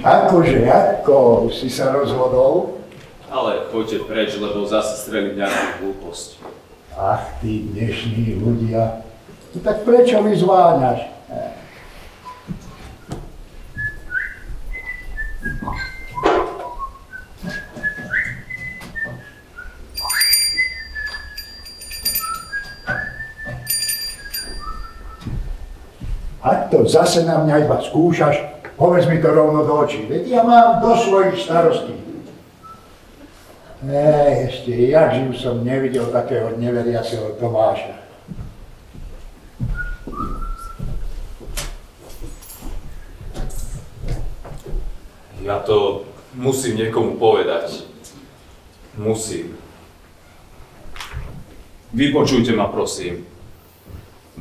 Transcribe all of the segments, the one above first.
Akože, ako si sa rozhodol? Ale poďte preč, lebo zase strelím nejakú hlúposť. Ach, tí dnešní ľudia. No tak prečo mi zváňaš? Ak to zase na mňa iba skúšaš, povedz mi to rovno do očí. Veď ja mám do svojich starostí. Ešte, jak živ som nevidel takého neveriaceho Tomáša. Ja to musím niekomu povedať. Musím. Vypočujte ma, prosím.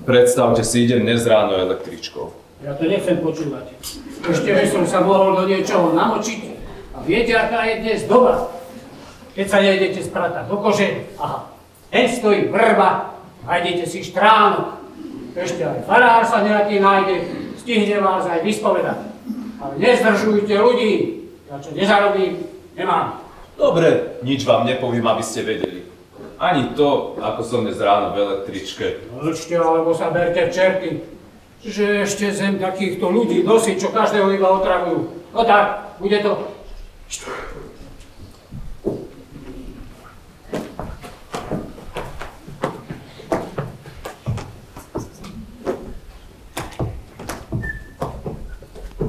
Predstavte si, idem dnes ráno električkou. Ja to nechcem počúvať. Ešte by som sa mohol do niečoho namočiť. A viete, aká je dnes doba? Keď sa nejdete spratať do kože, aha, ten stojí vrba, nájdete si štránok. Ešte aj farár sa nejaký nájde, stihne vás aj vyspovedať. Ale nezdržujte ľudí, ja čo nezarobím, nemám. Dobre, nič vám nepoviem, aby ste vedeli. Ani to, ako som dnes ráno v električke. Mlčte, alebo sa berte v čerty. Že ešte zem takýchto ľudí nosí, čo každého iba otravujú. No tak, bude to.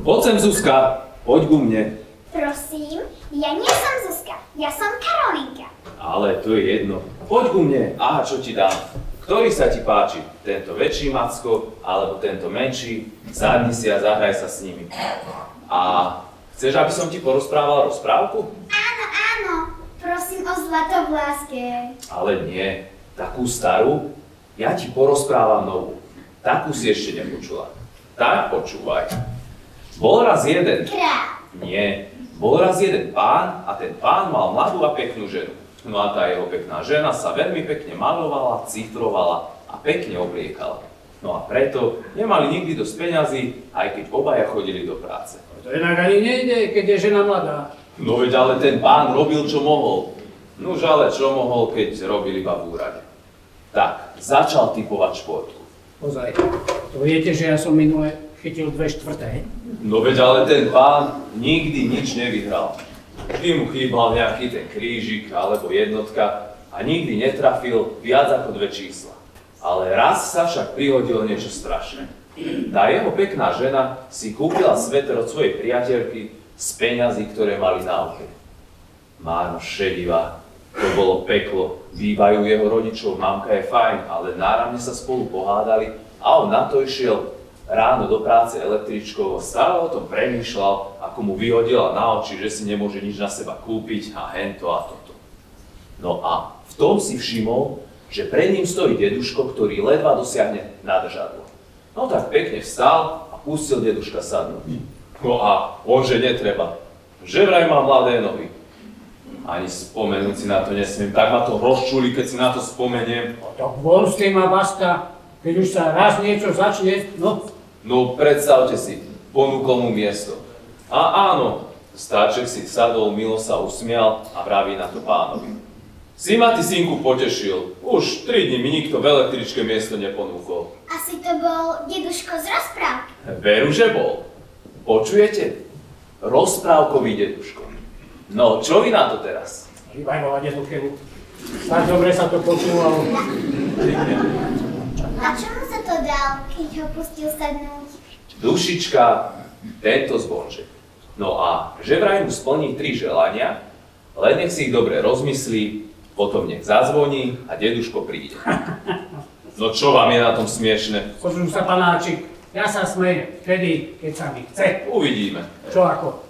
Poď sem, Zuzka, poď ku mne. Prosím, ja nie som Zuzka, ja som Karolínka. Ale to je jedno. Poď ku mne, aha, čo ti dám. Ktorý sa ti páči? Tento väčší macko, alebo tento menší? Sadni si a zahraj sa s nimi. A chceš, aby som ti porozprával rozprávku? Áno, áno, prosím o zlato v láske. Ale nie, takú starú? Ja ti porozprávam novú. Takú si ešte nepočula. Tak počúvaj. Bol raz jeden... Král. Nie, bol raz jeden pán a ten pán mal mladú a peknú ženu. No a tá jeho pekná žena sa veľmi pekne malovala, cifrovala a pekne obliekala. No a preto nemali nikdy dosť peňazí, aj keď obaja chodili do práce. To inak ani nejde, keď je žena mladá. No veď ale ten pán robil, čo mohol. Nuž ale čo mohol, keď robil iba v úrade. Tak, začal typovať športku. Pozaj, to viete, že ja som minule chytil 2/4? No veď ale ten pán nikdy nič nevyhral. Vždy mu chýbal nejaký ten krížik alebo jednotka a nikdy netrafil viac ako 2 čísla. Ale raz sa však prihodilo niečo strašné. Tá jeho pekná žena si kúpila sveter od svojej priateľky z peňazí, ktoré mali na oke. Máno šedivá, to bolo peklo. Bývajú jeho rodičov, mamka je fajn, ale náramne sa spolu pohádali a on na to išiel ráno do práce električkou a stále o tom premýšľal, ako mu vyhodila na oči, že si nemôže nič na seba kúpiť a hento a toto. No a v tom si všimol, že pred ním stojí deduško, ktorý ledva dosiahne nadržadlo. No tak pekne vstal a pustil deduška sadnúť. No a on, že netreba, že vraj má mladé nohy. Ani spomenúť si na to nesmiem, tak ma to rozčúli, keď si na to spomeniem. No tak von s tým a basta, keď už sa raz niečo začne, no. No predstavte si, ponúkol mu miesto. A áno, stáček si sadol, milo sa usmial a vraví na to pánovi. Si ma ty, synku, potešil. Už 3 dni mi nikto v električke miesto neponúkol. Asi to bol deduško z rozprávky. Veru, že bol. Počujete? Rozprávkový deduško. No, čo vy na to teraz? Hýbaj ma, dedukevu. Tak dobre sa to počúvalo. A čomu sa to dal, keď ho pustil sadnúť? Dušička, tento zvonček. No a že vraj mu splní 3 želania, len nech si ich dobre rozmyslí, potom nech zazvoní a deduško príde. No čo vám je na tom smiešne? Počuj sa, panáčik, ja sa smejem vtedy, keď sa mi chce. Uvidíme. Čo ako?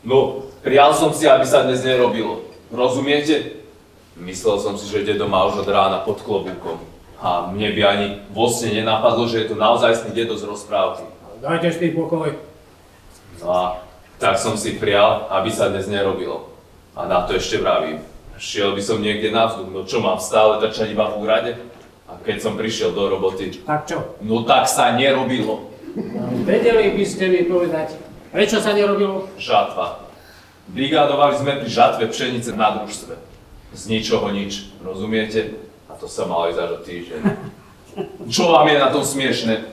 No, prial som si, aby sa dnes nerobilo. Rozumiete? Myslel som si, že dedo má už od rána pod klobúkom. A mne by ani vo sne nenapadlo, že je to naozajstný dedo z rozprávky. Dajte s tým pokoj. No a tak som si prial, aby sa dnes nerobilo. A na to ešte vravím. Šiel by som niekde na vzduch, no čo mám stále trčať iba v úrade? A keď som prišiel do roboty... Tak čo? No tak sa nerobilo. No, vedeli by ste mi povedať, Prečo sa nerobilo? Žatva. Brigádovali sme pri žatve pšenice na družstve. Z ničoho nič, rozumiete? A to sa malo ísť až o týždeň. Čo vám je na tom smiešne?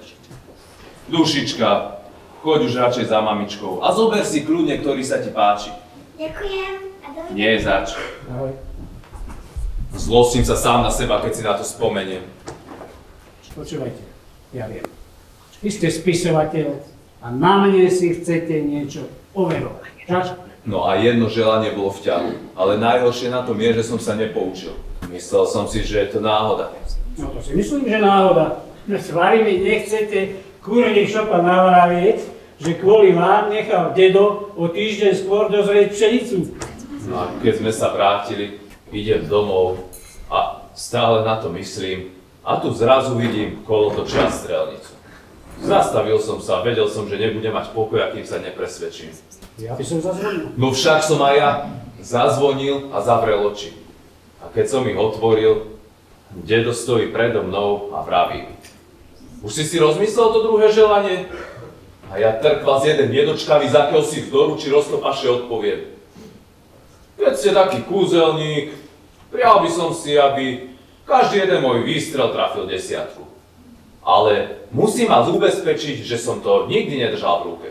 Dušička, choď už radšej za mamičkou a zober si kľudne, ktorý sa ti páči. Ďakujem. A dovidenia. Nie je zač. Ahoj. Zlostím sa sám na seba, keď si na to spomeniem. Počúvajte, ja viem. Vy ste spisovateľ a na mne si chcete niečo overovať, tak? No a jedno želanie bolo v ťahu, ale najhoršie na tom je, že som sa nepoučil. Myslel som si, že je to náhoda. No to si myslím, že náhoda. S vami nechcete kurník šopa navravieť, že kvôli vám nechal dedo o týždeň skôr dozrieť pšenicu. No a keď sme sa vrátili, idem domov a stále na to myslím a tu zrazu vidím kolotočia strelnicu. Zastavil som sa, vedel som, že nebudem mať pokoj, kým sa nepresvedčím. Ja by som zazvonil. No však som aj ja zazvonil a zavrel oči. A keď som ich otvoril, dedo stojí predo mnou a vraví: už si rozmyslel to druhé želanie? A ja trkvas jeden nedočkavý z akého si vzdoru či roztopaše odpoviem: keď ste taký kúzelník, prial by som si, aby každý jeden môj výstrel trafil 10. Ale musím vás ubezpečiť, že som to nikdy nedržal v ruke.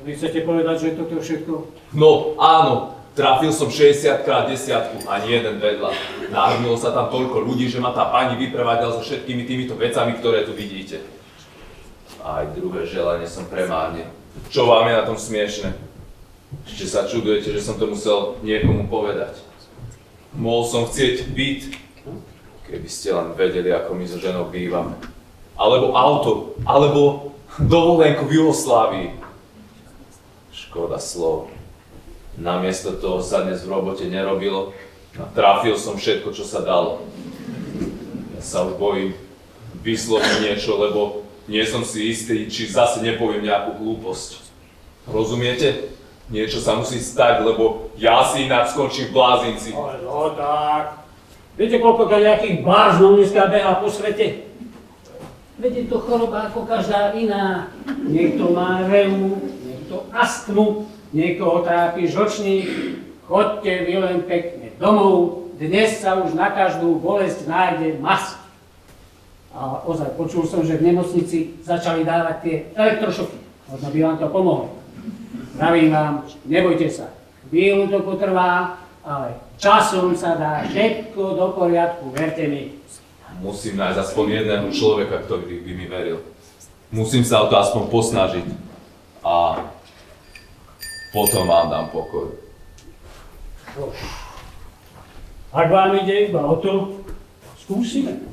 Vy chcete povedať, že toto všetko? No áno, trafil som 60-krát 10, ani jeden vedľa. Nahrnulo sa tam toľko ľudí, že ma tá pani vyprevádala so všetkými týmito vecami, ktoré tu vidíte. Aj druhé želanie som premárnil. Čo vám je na tom smiešne? Ešte sa čudujete, že som to musel niekomu povedať. Mohol som chcieť byt, keby ste len vedeli, ako my so ženou bývame. Alebo auto, alebo dovolenku v Juhoslávii. Škoda slov. Namiesto toho sa dnes v robote nerobilo a trafil som všetko, čo sa dalo. Ja sa už bojím vysloviť niečo, lebo nie som si istý, či zase nepoviem nejakú hlúposť. Rozumiete? Niečo sa musí stať, lebo ja si ináč skončím v blázinci. Ale no tak. Viete, koľko nejakých bláznov dneska beha po svete? Veď je to choroba ako každá iná. Niekto má reumu, niekto astmu, niekoho trápi žlčník. Chodte vy len pekne domov, dnes sa už na každú bolesť nájde mas. A ozaj, počul som, že v nemocnici začali dávať tie elektrošoky. Možno by vám to pomohlo. Pravím vám, nebojte sa. Chvíľu to potrvá, ale časom sa dá všetko do poriadku, verte mi. Musím nájsť aspoň jedného človeka, ktorý by mi veril. Musím sa o to aspoň posnažiť. A potom vám dám pokoj. Ak vám ide iba o to, skúsime.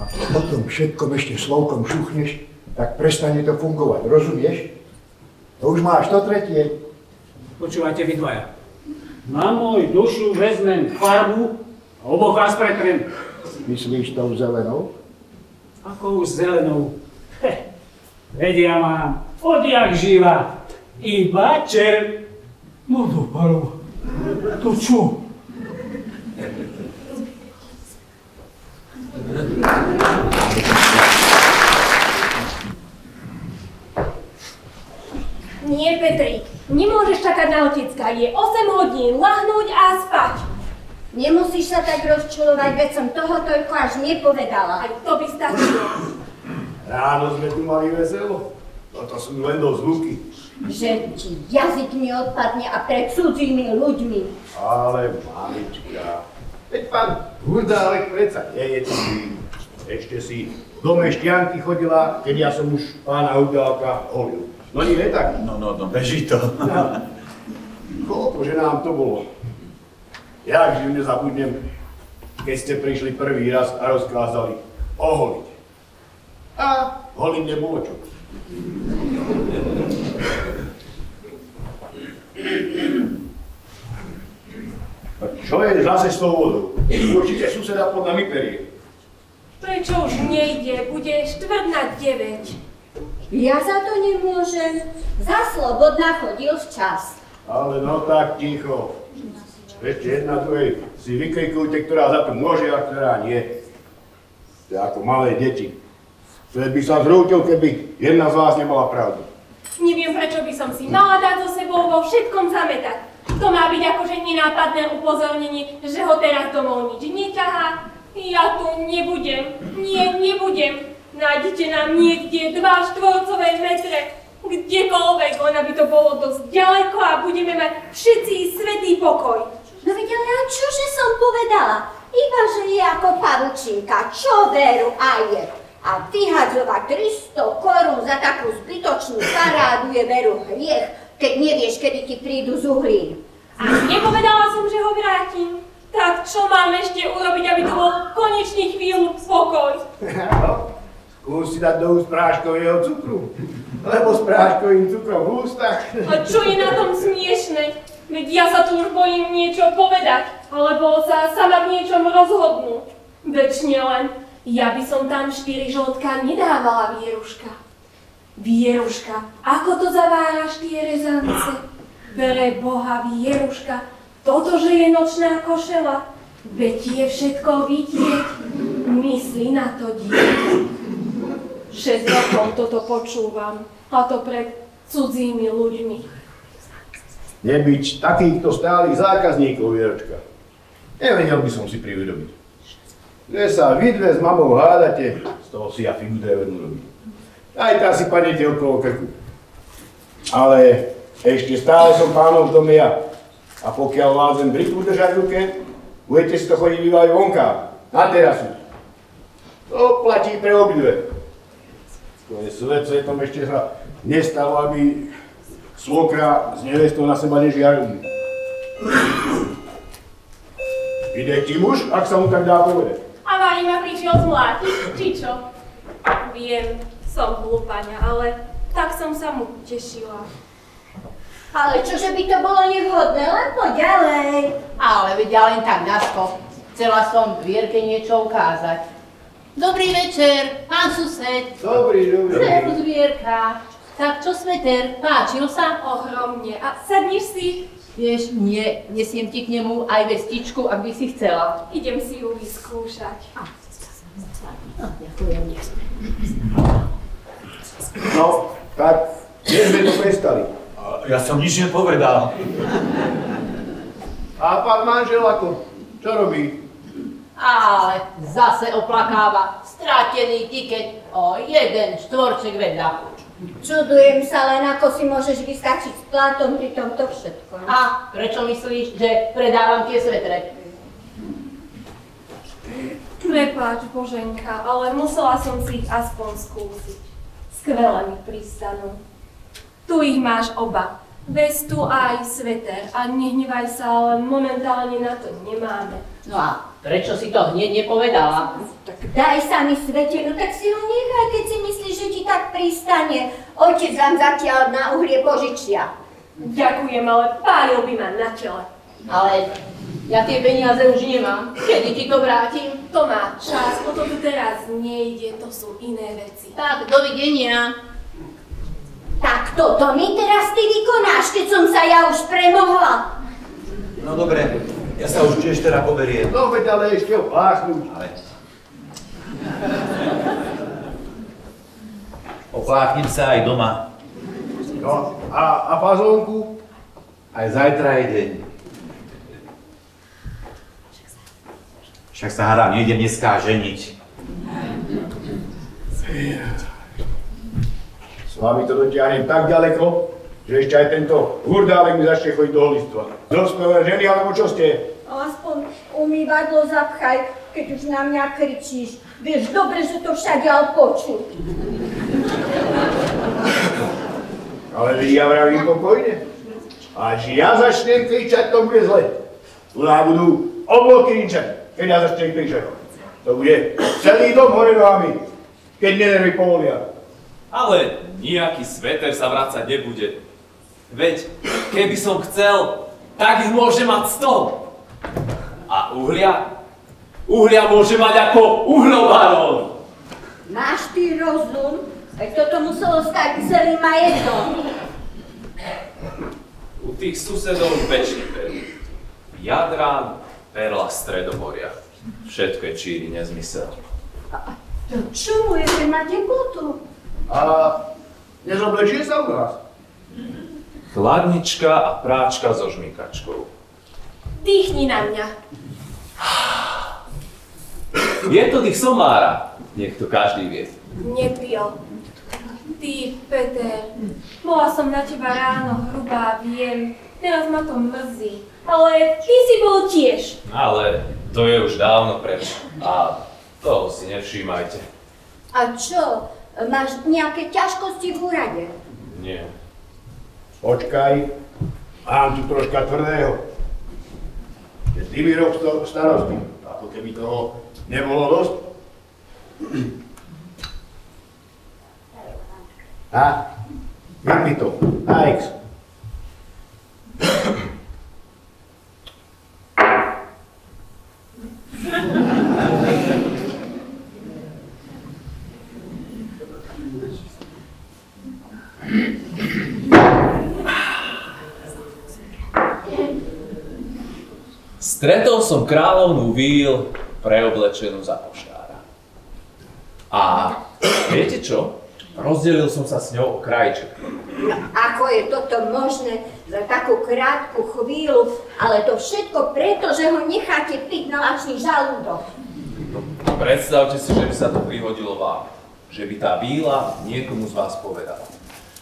Ak potom všetkom ešte slovkom šuchneš, tak prestane to fungovať, rozumieš? To už máš to tretie. Počúvajte vy dvaja. Na môj dušu vezmem farbu a oboch vás pretrem. Myslíš tou zelenou? Akou zelenou? Vedia mám odjak živa. Iba čer. No dopalu. To čo? Nie, Petrík, nemôžeš čakať na otecka, je 8 hodín, lahnúť a spať. Nemusíš sa tak rozčulovať, veď som toho toľko až nepovedala. Aj to by stačilo. Ráno sme tu mali veselo, toto sú len do zvuky. Že ti jazyk mi odpadne a pred cudzími ľuďmi. Ale mamička, veď pán Hurdálek predsa nie je cudzí. Ešte si do Mešťanky chodila, keď ja som už pána Hurdálka holil. No nie je tak? No, beží to. Koľko, že nám to bolo. Ja vždy nezabudnem, keď ste prišli prvý raz a rozkázali oholiť. A holiť nebolo čo. A čo je zase s tou vodou? Určite suseda pod nami perie. Prečo už nejde? Bude 8:45. Ja za to nemôžem. Za Slobodná chodil včas. Ale no tak ticho. Ešte jedna druhej si vykrikujte, ktorá za to môže a ktorá nie. To je ako malé deti. Svet by sa zrútil, keby jedna z vás nemala pravdu. Neviem, prečo by som si mala dať so sebou vo všetkom zametať. To má byť akože nenápadné upozornenie, že ho teraz domov nič neťahá. Ja tu nebudem. Nie, nebudem. Nájdete nám niekde 2 štvorcové metre. Kdekoľvek, len aby to bolo dosť ďaleko a budeme mať všetci svätý pokoj. No veď ale a čože som povedala? Iba, že je ako pavučinka, čo veru aj je. A vyhadzovať 300 korún za takú zbytočnú parádu je veru hriech, keď nevieš, kedy ti prídu z uhlín. A nepovedala som, že ho vrátim. Tak čo mám ešte urobiť, aby to bol konečne chvíľu pokoj? Skús si dať do úst práškového cukru, lebo s práškovým cukrom v ústach. A čo je na tom smiešne? Veď ja sa tu už bojím niečo povedať, alebo sa sama v niečom rozhodnúť. Večne len, ja by som tam 4 žltka nedávala, Vieruška. Vieruška, ako to zaváraš tie rezance? Pre Boha, Vieruška, toto, že je nočná košela, veď je všetko vidieť. Myslí na to dieťa. 6 rokov toto počúvam, a to pred cudzími ľuďmi. Nebyť takýchto stálych zákazníkov, Vieročka. Nevedel by som si privyrobiť. Že sa vy dve s mamou hádate, z toho si ja figu drevenú robiť. Aj tá si padnete okolo krku. Ale ešte stále som pánov v dome ja. A pokiaľ vládzem britvu držať v ruke, budete si to chodiť vyvať vonka, na terasu. To platí pre obidve. To je svetom ešte sa nestalo, aby svokra s nevestou na seba nežiarili. Ide ti muž, ak sa mu tak dá povedať. A Vali ma prišiel zmlátiť, či čo? Viem, som hlúpaňa, ale tak som sa mu tešila. Ale čože by to bolo nevhodné, len poď ďalej. Ale veď ja len tak nasko. Chcela som Vierke niečo ukázať. Dobrý večer, pán sused. Dobrý. Servus, Vierka. Tak čo, Sveter, páčil sa? Ohromne. A sadneš si? Vieš, nie, nesiem ti k nemu aj vestičku, ak by si chcela. Idem si ju vyskúšať. Ďakujem. No, tak, kde sme to prestali? Ja som nič nepovedal. A pán manžel ako? Čo robí? Ale zase oplakáva. Stratený tiket o 1 štvorček vedľa. Čudujem sa len, ako si môžeš vystačiť s platom pri tomto všetkom. A prečo myslíš, že predávam tie svetre? Prepáč, Boženka, ale musela som si ich aspoň skúsiť. Skvelé mi pristanú. Tu ich máš oba. Vestu aj sveter. A nehnevaj sa, ale momentálne na to nemáme. No a prečo si to hneď nepovedala? Tak daj sa mi sveteru, tak si ho nechaj, keď si myslíš, že ti tak pristane. Otec vám zatiaľ na uhlie požičia. Ďakujem, ale pálil by ma na čele. Ale ja tie peniaze už nemám. Kedy ti to vrátim? To má čas, o to tu teraz nejde, to sú iné veci. Tak, dovidenia. Tak toto mi teraz ty vykonáš, keď som sa ja už premohla. No dobre, ja sa už tiež teda poberiem. No veď ale ešte opláchnuť. Opláchnem sa aj doma. No, a fazónku? Aj zajtra je deň. Však sa hádam, nejdem dneska ženiť. S vami to dotiahnem tak ďaleko, že ešte aj tento hurdálek mi začne chodiť do holistva. Dospelé ženy, alebo čo ste? Aspoň umývadlo zapchaj, keď už na mňa kričíš. Vieš dobre, že to všade počuť. Ale ja vravím pokojne. Až ja začnem kričať, to bude zle. Tu nám budú obloky rinčať, keď ja začnem kričať. To bude celý dom hore nohami, keď nenervy povolia. Ale nejaký sveter sa vracať nebude. Veď, keby som chcel, tak ich môže mať 100. A uhlia? Uhlia môže mať ako uhlobarón. Máš ty rozum? Veď toto muselo stať celý majetok. U tých susedov väčšie perly. Jadrán, perla Stredomoria. Všetko je číri nezmysel. To čumuje, že má teplotu. A nezoblečie sa u nás? Chladnička a práčka so žmýkačkou. Dýchni na mňa. Je to tých somára, nech to každý vie. Nepil. Ty, Peter, bola som na teba ráno hrubá, viem. Teraz ma to mrzí. Ale ty si bol tiež. Ale to je už dávno preč. A toho si nevšímajte. A čo? Máš nejaké ťažkosti v úrade? Nie. Počkaj, mám tu troška tvrdého. Je druhý rok starosti, ako keby toho nebolo dosť. A? Vypni to. AX. Stretol som kráľovnú Víl preoblečenú za poštára. A viete čo? Rozdelil som sa s ňou o krajíček. No, ako je toto možné za takú krátku chvíľu, ale to všetko preto, že ho necháte piť na lačný žalúdok. Predstavte si, že by sa to prihodilo vám. Že by tá Víla niekomu z vás povedala.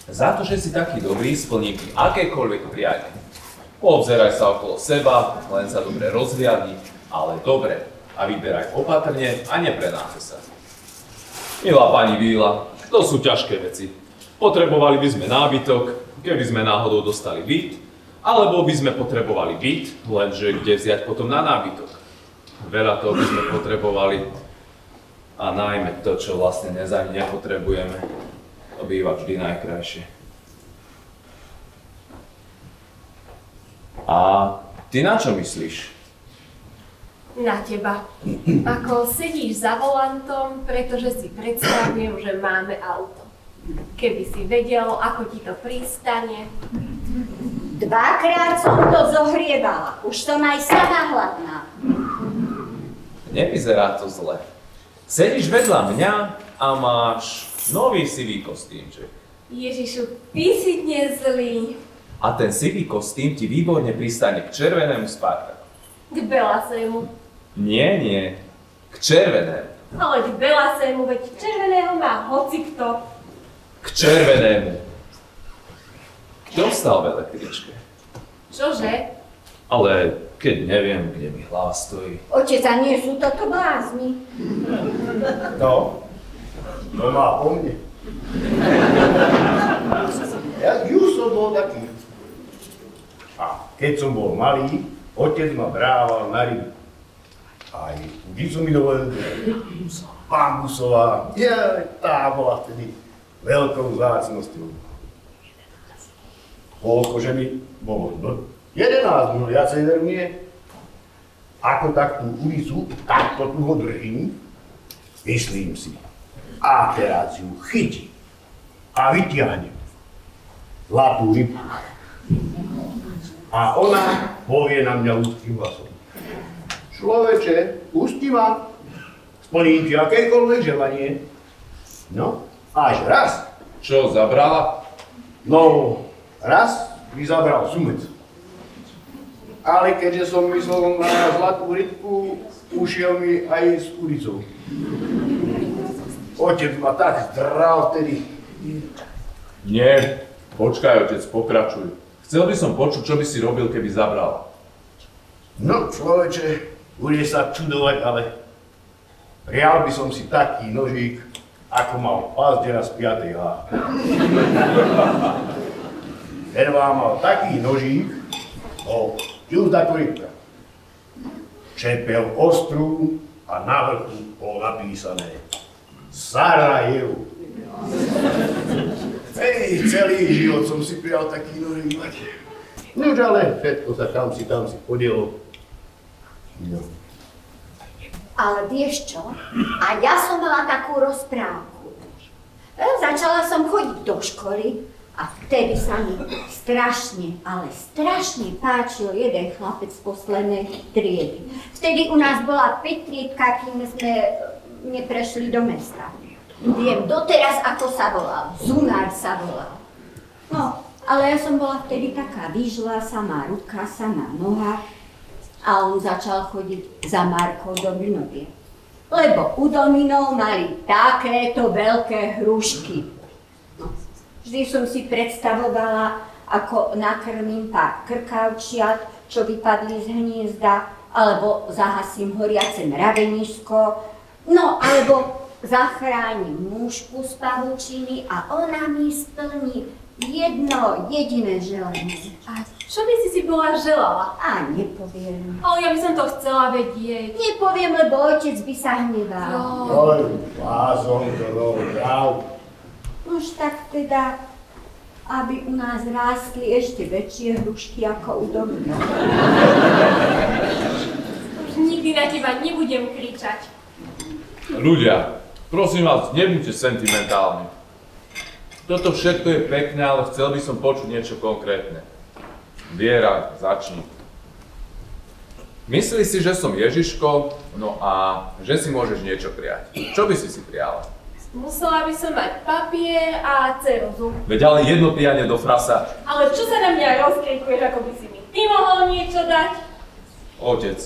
Za to, že si taký dobrý, splním ti akékoľvek prianie. Poobzeraj sa okolo seba, len sa dobre rozhliadni, ale dobre. A vyberaj opatrne a neprenáte sa. Milá pani Víla, to sú ťažké veci. Potrebovali by sme nábytok, keby sme náhodou dostali byt, alebo by sme potrebovali byt, lenže kde vziať potom na nábytok. Veľa toho by sme potrebovali a najmä to, čo vlastne dnes ani nepotrebujeme, to býva vždy najkrajšie. A ty na čo myslíš? Na teba. Ako sedíš za volantom, pretože si predstavujem, že máme auto. Keby si vedel, ako ti to pristane. Dvakrát som to zohrievala, už som aj sama hladná. Nevyzerá to zle. Sedíš vedľa mňa a máš nový sivý kostýmček. Ježišu, ty si dnes zlý. A ten sivý kostým ti výborne pristane k červenému Spartaku. K belasému. Nie, k červenému. Ale k belasému, veď červeného má hocikto. K červenému. Kto stal v električke? Čože? Ale keď neviem, kde mi hlava stojí. Otec, a nie sú toto blázni? No, to má po mne. Ja už som bol taký. A keď som bol malý, otec ma brával na ryby. Aj udicu mi dovolil, bambusová, tá bola vtedy veľkou vzácnosťou. Koľko, že mi bolo 11, no viacej veru nie. Ako takú udicu, takto tu ho držím, myslím si. A teraz ju chytím a vytiahnem zlatú rybu. A ona povie na mňa ľudským hlasom. Človeče, pusti ma, splním ti akékoľvek želanie. No, až raz. Čo, zabrala? No, raz mi zabral sumec. Ale keďže som myslel na zlatú rybku, ušiel mi aj s udicou. Otec ma tak zdral vtedy. Nie, počkaj, otec, pokračuj. Chcel by som počuť, čo by si robil, keby zabrala. No, človeče, bude sa čudovať, ale prial by som si taký nožík, ako mal pazdiera z 5. H. Ten vám mal taký nožík, bol ťuz ako rybka. Čepel ostrú a na vrchu bolo napísané Sarajevo. Hej, celý život som si prijal taký nožík mať. Nož ale všetko sa tam si podielo. No. Ale vieš čo? A ja som mala takú rozprávku. Začala som chodiť do školy a vtedy sa mi strašne, ale strašne páčil jeden chlapec z poslednej triedy. Vtedy u nás bola 5 triedka, kým sme neprešli do mesta. Viem doteraz, ako sa volal. Zunár sa volal. No, ale ja som bola vtedy taká vyžlá, samá ruka, samá noha. A on začal chodiť za Markou do Minovie. Lebo u Dominov mali takéto veľké hrušky. No, vždy som si predstavovala, ako nakrmím pár krkavčiat, čo vypadli z hniezda, alebo zahasím horiace mravenisko, no alebo zachránim mužku z pavučiny a ona mi splní jedno jediné želanie. A čo by si bola želala? A nepoviem. Ale ja by som to chcela vedieť. Nepoviem, lebo otec by sa hneval. Oj, blázon, to bol práv. Nož tak teda, aby u nás rástli ešte väčšie hrušky ako u Domina. Už nikdy na teba nebudem kričať. Ľudia, prosím vás, nebuďte sentimentálni. Toto všetko je pekné, ale chcel by som počuť niečo konkrétne. Viera, začni. Myslíš si, že som Ježiško, no a že si môžeš niečo prijať. Čo by si prijala? Musela by som mať papier a ceruzu. Veď ale jedno prijanie do frasa. Ale čo sa na mňa rozkrikuješ, ako by si mi ty mohol niečo dať? Otec,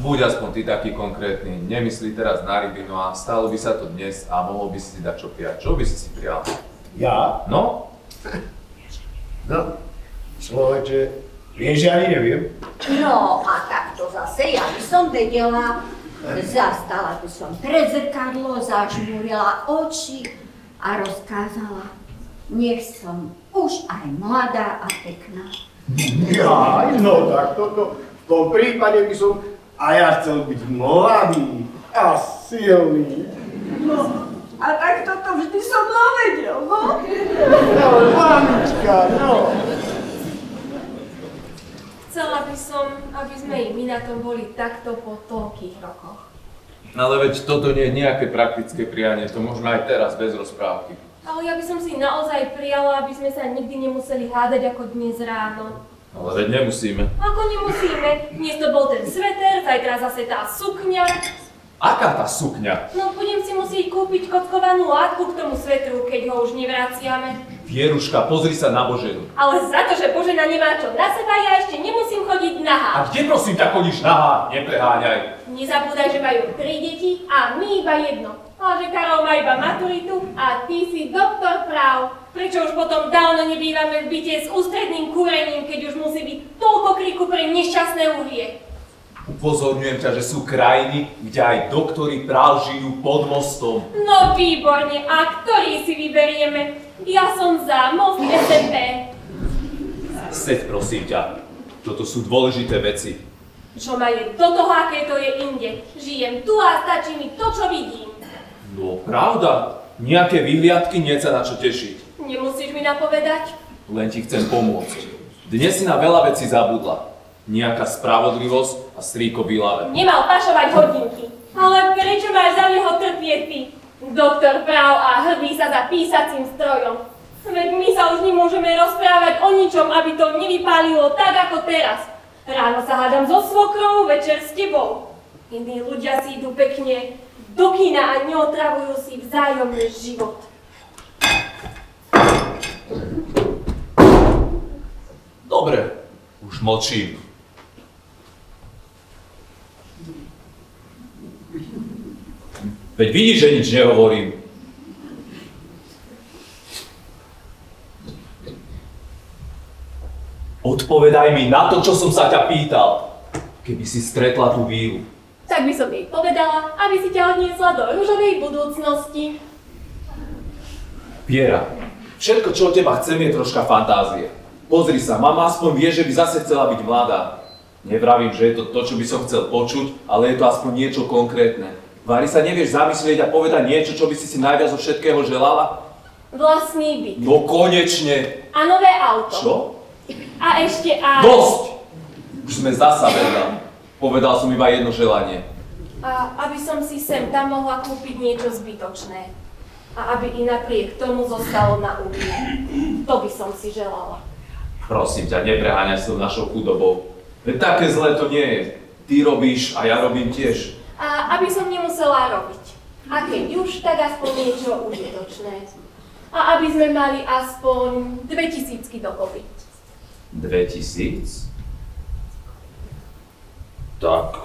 buď aspoň ty taký konkrétny, nemyslí teraz na ryby, no a stalo by sa to dnes a mohol by si dať čo prijať. Čo by si prijal? Ja? No? No, človeče, vieš, ja ani neviem. No a takto zase ja by som vedela. Zastala by som pred zrkadlo, zažmúrila oči a rozkázala, nech som už aj mladá a pekná. Ja, no tak toto, v tom prípade by som a ja chcel byť mladý a silný. No, a tak toto vždy som vedel, no? No, mamička, no. Chcela by som, aby sme i my na tom boli takto po toľkých rokoch. Ale veď toto nie je nejaké praktické prianie, to môžeme aj teraz bez rozprávky. Ale ja by som si naozaj prijala, aby sme sa nikdy nemuseli hádať ako dnes ráno. Ale veď nemusíme. Ako nemusíme? Dnes to bol ten sveter, zajtra zase tá sukňa. Aká tá sukňa? No budem si musieť kúpiť kockovanú látku k tomu svetru, keď ho už nevraciame. Vieruška, pozri sa na Boženu. Ale za to, že Božena nemá čo na seba, ja ešte nemusím chodiť nahá. A kde prosím ťa chodíš nahá? Nepreháňaj. Nezabúdaj, že majú 3 deti a my iba jedno. A že Karol má iba maturitu a ty si doktor práv. Prečo už potom dávno nebývame v byte s ústredným kúrením, keď už musí byť toľko kriku pre nešťastné uhlie? Upozorňujem ťa, že sú krajiny, kde aj doktori práv žijú pod mostom. No výborne, a ktorý si vyberieme? Ja som za most SMP. Seď prosím ťa, toto sú dôležité veci. Čo ma je do toho, aké to je inde. Žijem tu a stačí mi to, čo vidím. No pravda, nejaké vyhliadky, nie sa na čo tešiť. Nemusíš mi napovedať? Len ti chcem pomôcť. Dnes si na veľa vecí zabudla. Nejaká spravodlivosť a strýko Bilave. Nemal pašovať hodinky. Ale prečo máš za neho trpieť ty? Doktor práv a hrbí sa za písacím strojom. Veď my sa už nemôžeme rozprávať o ničom, aby to nevypálilo tak ako teraz. Ráno sa hádam so svokrou, večer s tebou. Iní ľudia si idú pekne do kina a neotravujú si vzájomný život. Dobre, už mlčím. Veď vidíš, že nič nehovorím. Odpovedaj mi na to, čo som sa ťa pýtal. Keby si stretla tú vílu. Tak by som jej povedala, aby si ťa odniesla do ružovej budúcnosti. Viera, všetko, čo od teba chcem, je troška fantázie. Pozri sa, mama aspoň vie, že by zase chcela byť mladá. Nevravím, že je to to, čo by som chcel počuť, ale je to aspoň niečo konkrétne. Vári sa nevieš zamyslieť a povedať niečo, čo by si si najviac zo všetkého želala? Vlastný byt. No konečne! A nové auto. Čo? A ešte aj... Dosť! Už sme zasa vedľa. Povedal som iba jedno želanie. A aby som si sem tam mohla kúpiť niečo zbytočné. A aby i napriek tomu zostalo na úvie. To by som si želala. Prosím ťa, nepreháňaj sa našou chudobou. Veď také zlé to nie je. Ty robíš a ja robím tiež. A aby som nemusela robiť. A keď už, tak aspoň niečo užitočné. A aby sme mali aspoň 2000 dokopy. 2000? Tak,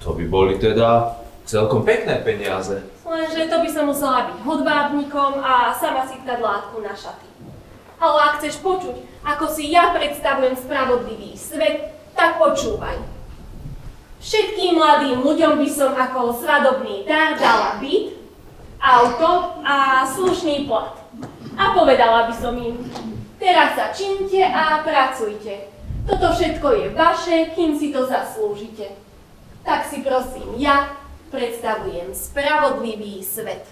to by boli teda celkom pekné peniaze. Lenže to by som musela byť hodvábnikom a sama si tkať látku na šaty. Ale ak chceš počuť, ako si ja predstavujem spravodlivý svet, tak počúvaj. Všetkým mladým ľuďom by som ako svadobný dar dala byt, auto a slušný plat. A povedala by som im, teraz sa činte a pracujte. Toto všetko je vaše, kým si to zaslúžite. Tak si prosím, ja predstavujem spravodlivý svet.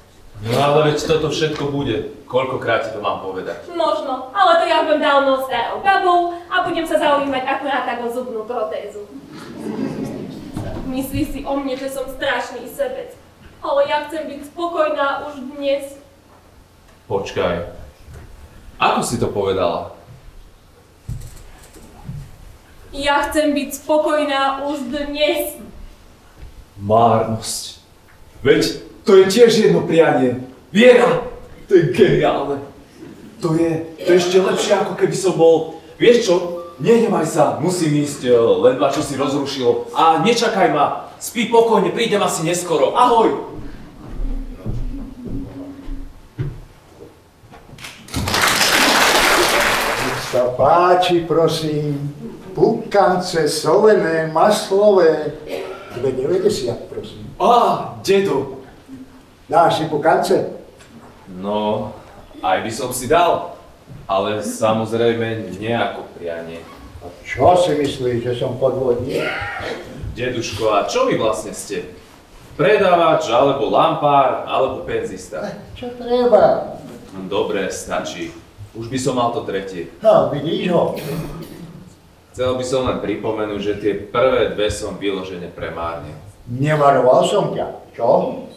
No ale veď toto všetko bude. Koľkokrát ti to mám povedať? Možno, ale to ja budem dávno starou babou a budem sa zaujímať akurát tak o zubnú protézu. Myslí si o mne, že som strašný sebec. Ale ja chcem byť spokojná už dnes. Počkaj. Ako si to povedala? Ja chcem byť spokojná už dnes. Márnosť. Veď to je tiež jedno prianie. Viera! To je geniálne. To je ešte lepšie, ako keby som bol... Vieš čo? Nehnevaj sa, musím ísť, ledva čo si rozrušilo. A nečakaj ma. Spí pokojne, prídem asi neskoro. Ahoj! Sa páči, prosím. Pukance, solené, maslové. 2,90, prosím. Á, dedo. Dáš si pukance? No, aj by som si dal. Ale samozrejme nie ako prianie. A čo si myslíš, že som podvodník? Deduško, a čo vy vlastne ste? Predávač, alebo lampár, alebo penzista? Čo treba? Dobre, stačí. Už by som mal to tretie. No, vidíš ho. Chcel by som len pripomenúť, že tie prvé dve som vyložene premárnil. Nevaroval som ťa, čo?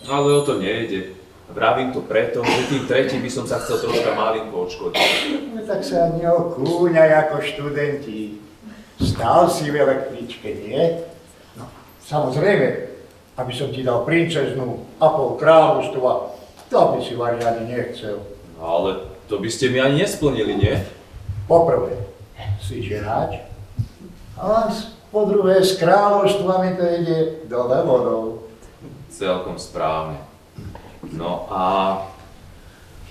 Ale o to nejde. Vravím to preto, že tým tretím by som sa chcel troška malinko odškodiť. No tak sa neokúňaj ako študenti. Stál si v električke, nie? No, samozrejme, aby som ti dal princeznú a pol kráľovstva, to by si variány nechcel. No, ale to by ste mi ani nesplnili, nie? Poprvé, si ženáč, a po druhé, s kráľovstvami to ide dole vodou. Celkom správne. No a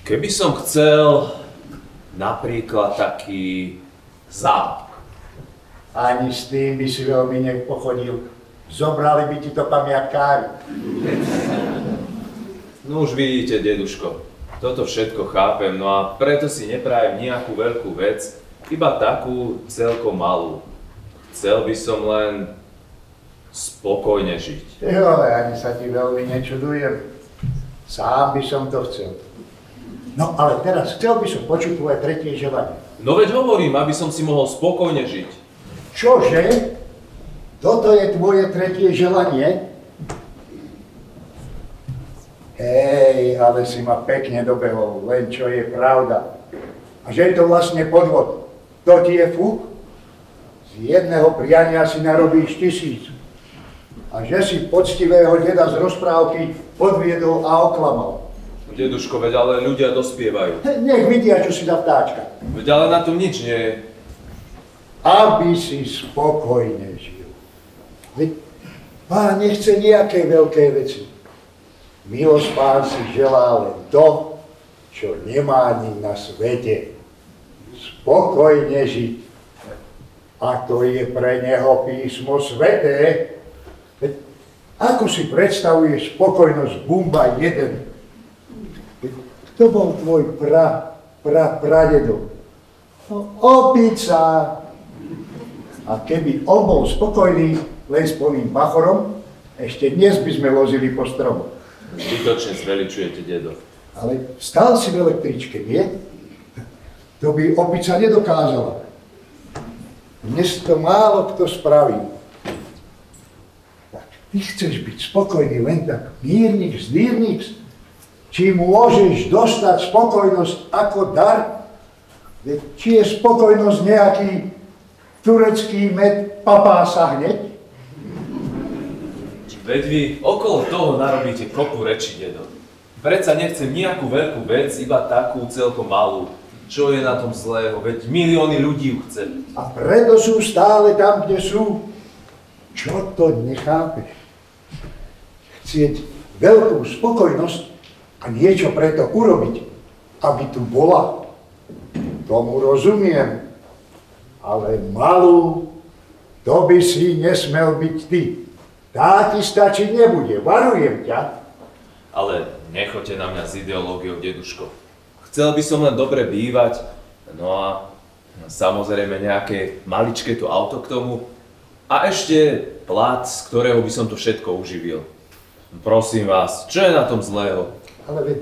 keby som chcel napríklad taký zámok. Ani s tým by si veľmi nepochodil. Zobrali by ti to pamiatkári. No už vidíte, deduško, toto všetko chápem, no a preto si neprajem nejakú veľkú vec, iba takú celkom malú. Chcel by som len spokojne žiť. Jo, ani sa ti veľmi nečudujem. Sám by som to chcel. No ale teraz chcel by som počuť tvoje tretie želanie. No veď hovorím, aby som si mohol spokojne žiť. Čože? Toto je tvoje tretie želanie? Hej, ale si ma pekne dobehol, len čo je pravda. A že je to vlastne podvod. To ti je fuk? Z jedného priania si narobíš 1000. A že si poctivého deda z rozprávky podviedol a oklamal. Deduško, veď ale ľudia dospievajú. Nech vidia, čo si za vtáčka. Veď ale na tom nič nie je. Aby si spokojne žil. Veď Pán nechce nejaké veľké veci. Milosť Pán si želá len to, čo nemá nik na svete. Spokojne žiť. A to je pre neho písmo sveté. Veď ako si predstavuješ spokojnosť Bumba 1? To bol tvoj pradedo. No, opica. A keby on bol spokojný len s plným bachorom, ešte dnes by sme vozili po stromu. Zbytočne zveličujete, dedo. Ale stál si v električke, nie? To by opica nedokázala. Dnes to málo kto spraví. Tak ty chceš byť spokojný len tak mírnix, dýrnix, či môžeš dostať spokojnosť ako dar? Veď či je spokojnosť nejaký turecký med papása hneď? Veď vy okolo toho narobíte kopu reči, dedo. Predsa nechcem nejakú veľkú vec, iba takú celkom malú. Čo je na tom zlého? Veď milióny ľudí ju chce. A preto sú stále tam, kde sú. Čo to nechápeš? Chcieť veľkú spokojnosť a niečo preto urobiť, aby tu bola. Tomu rozumiem. Ale malú, to by si nesmel byť ty. Tá ti stačiť nebude, varujem ťa. Ale nechoďte na mňa s ideológiou, deduško. Chcel by som len dobre bývať, no a samozrejme nejaké maličké to auto k tomu a ešte plat, z ktorého by som to všetko uživil. Prosím vás, čo je na tom zlého? Ale veď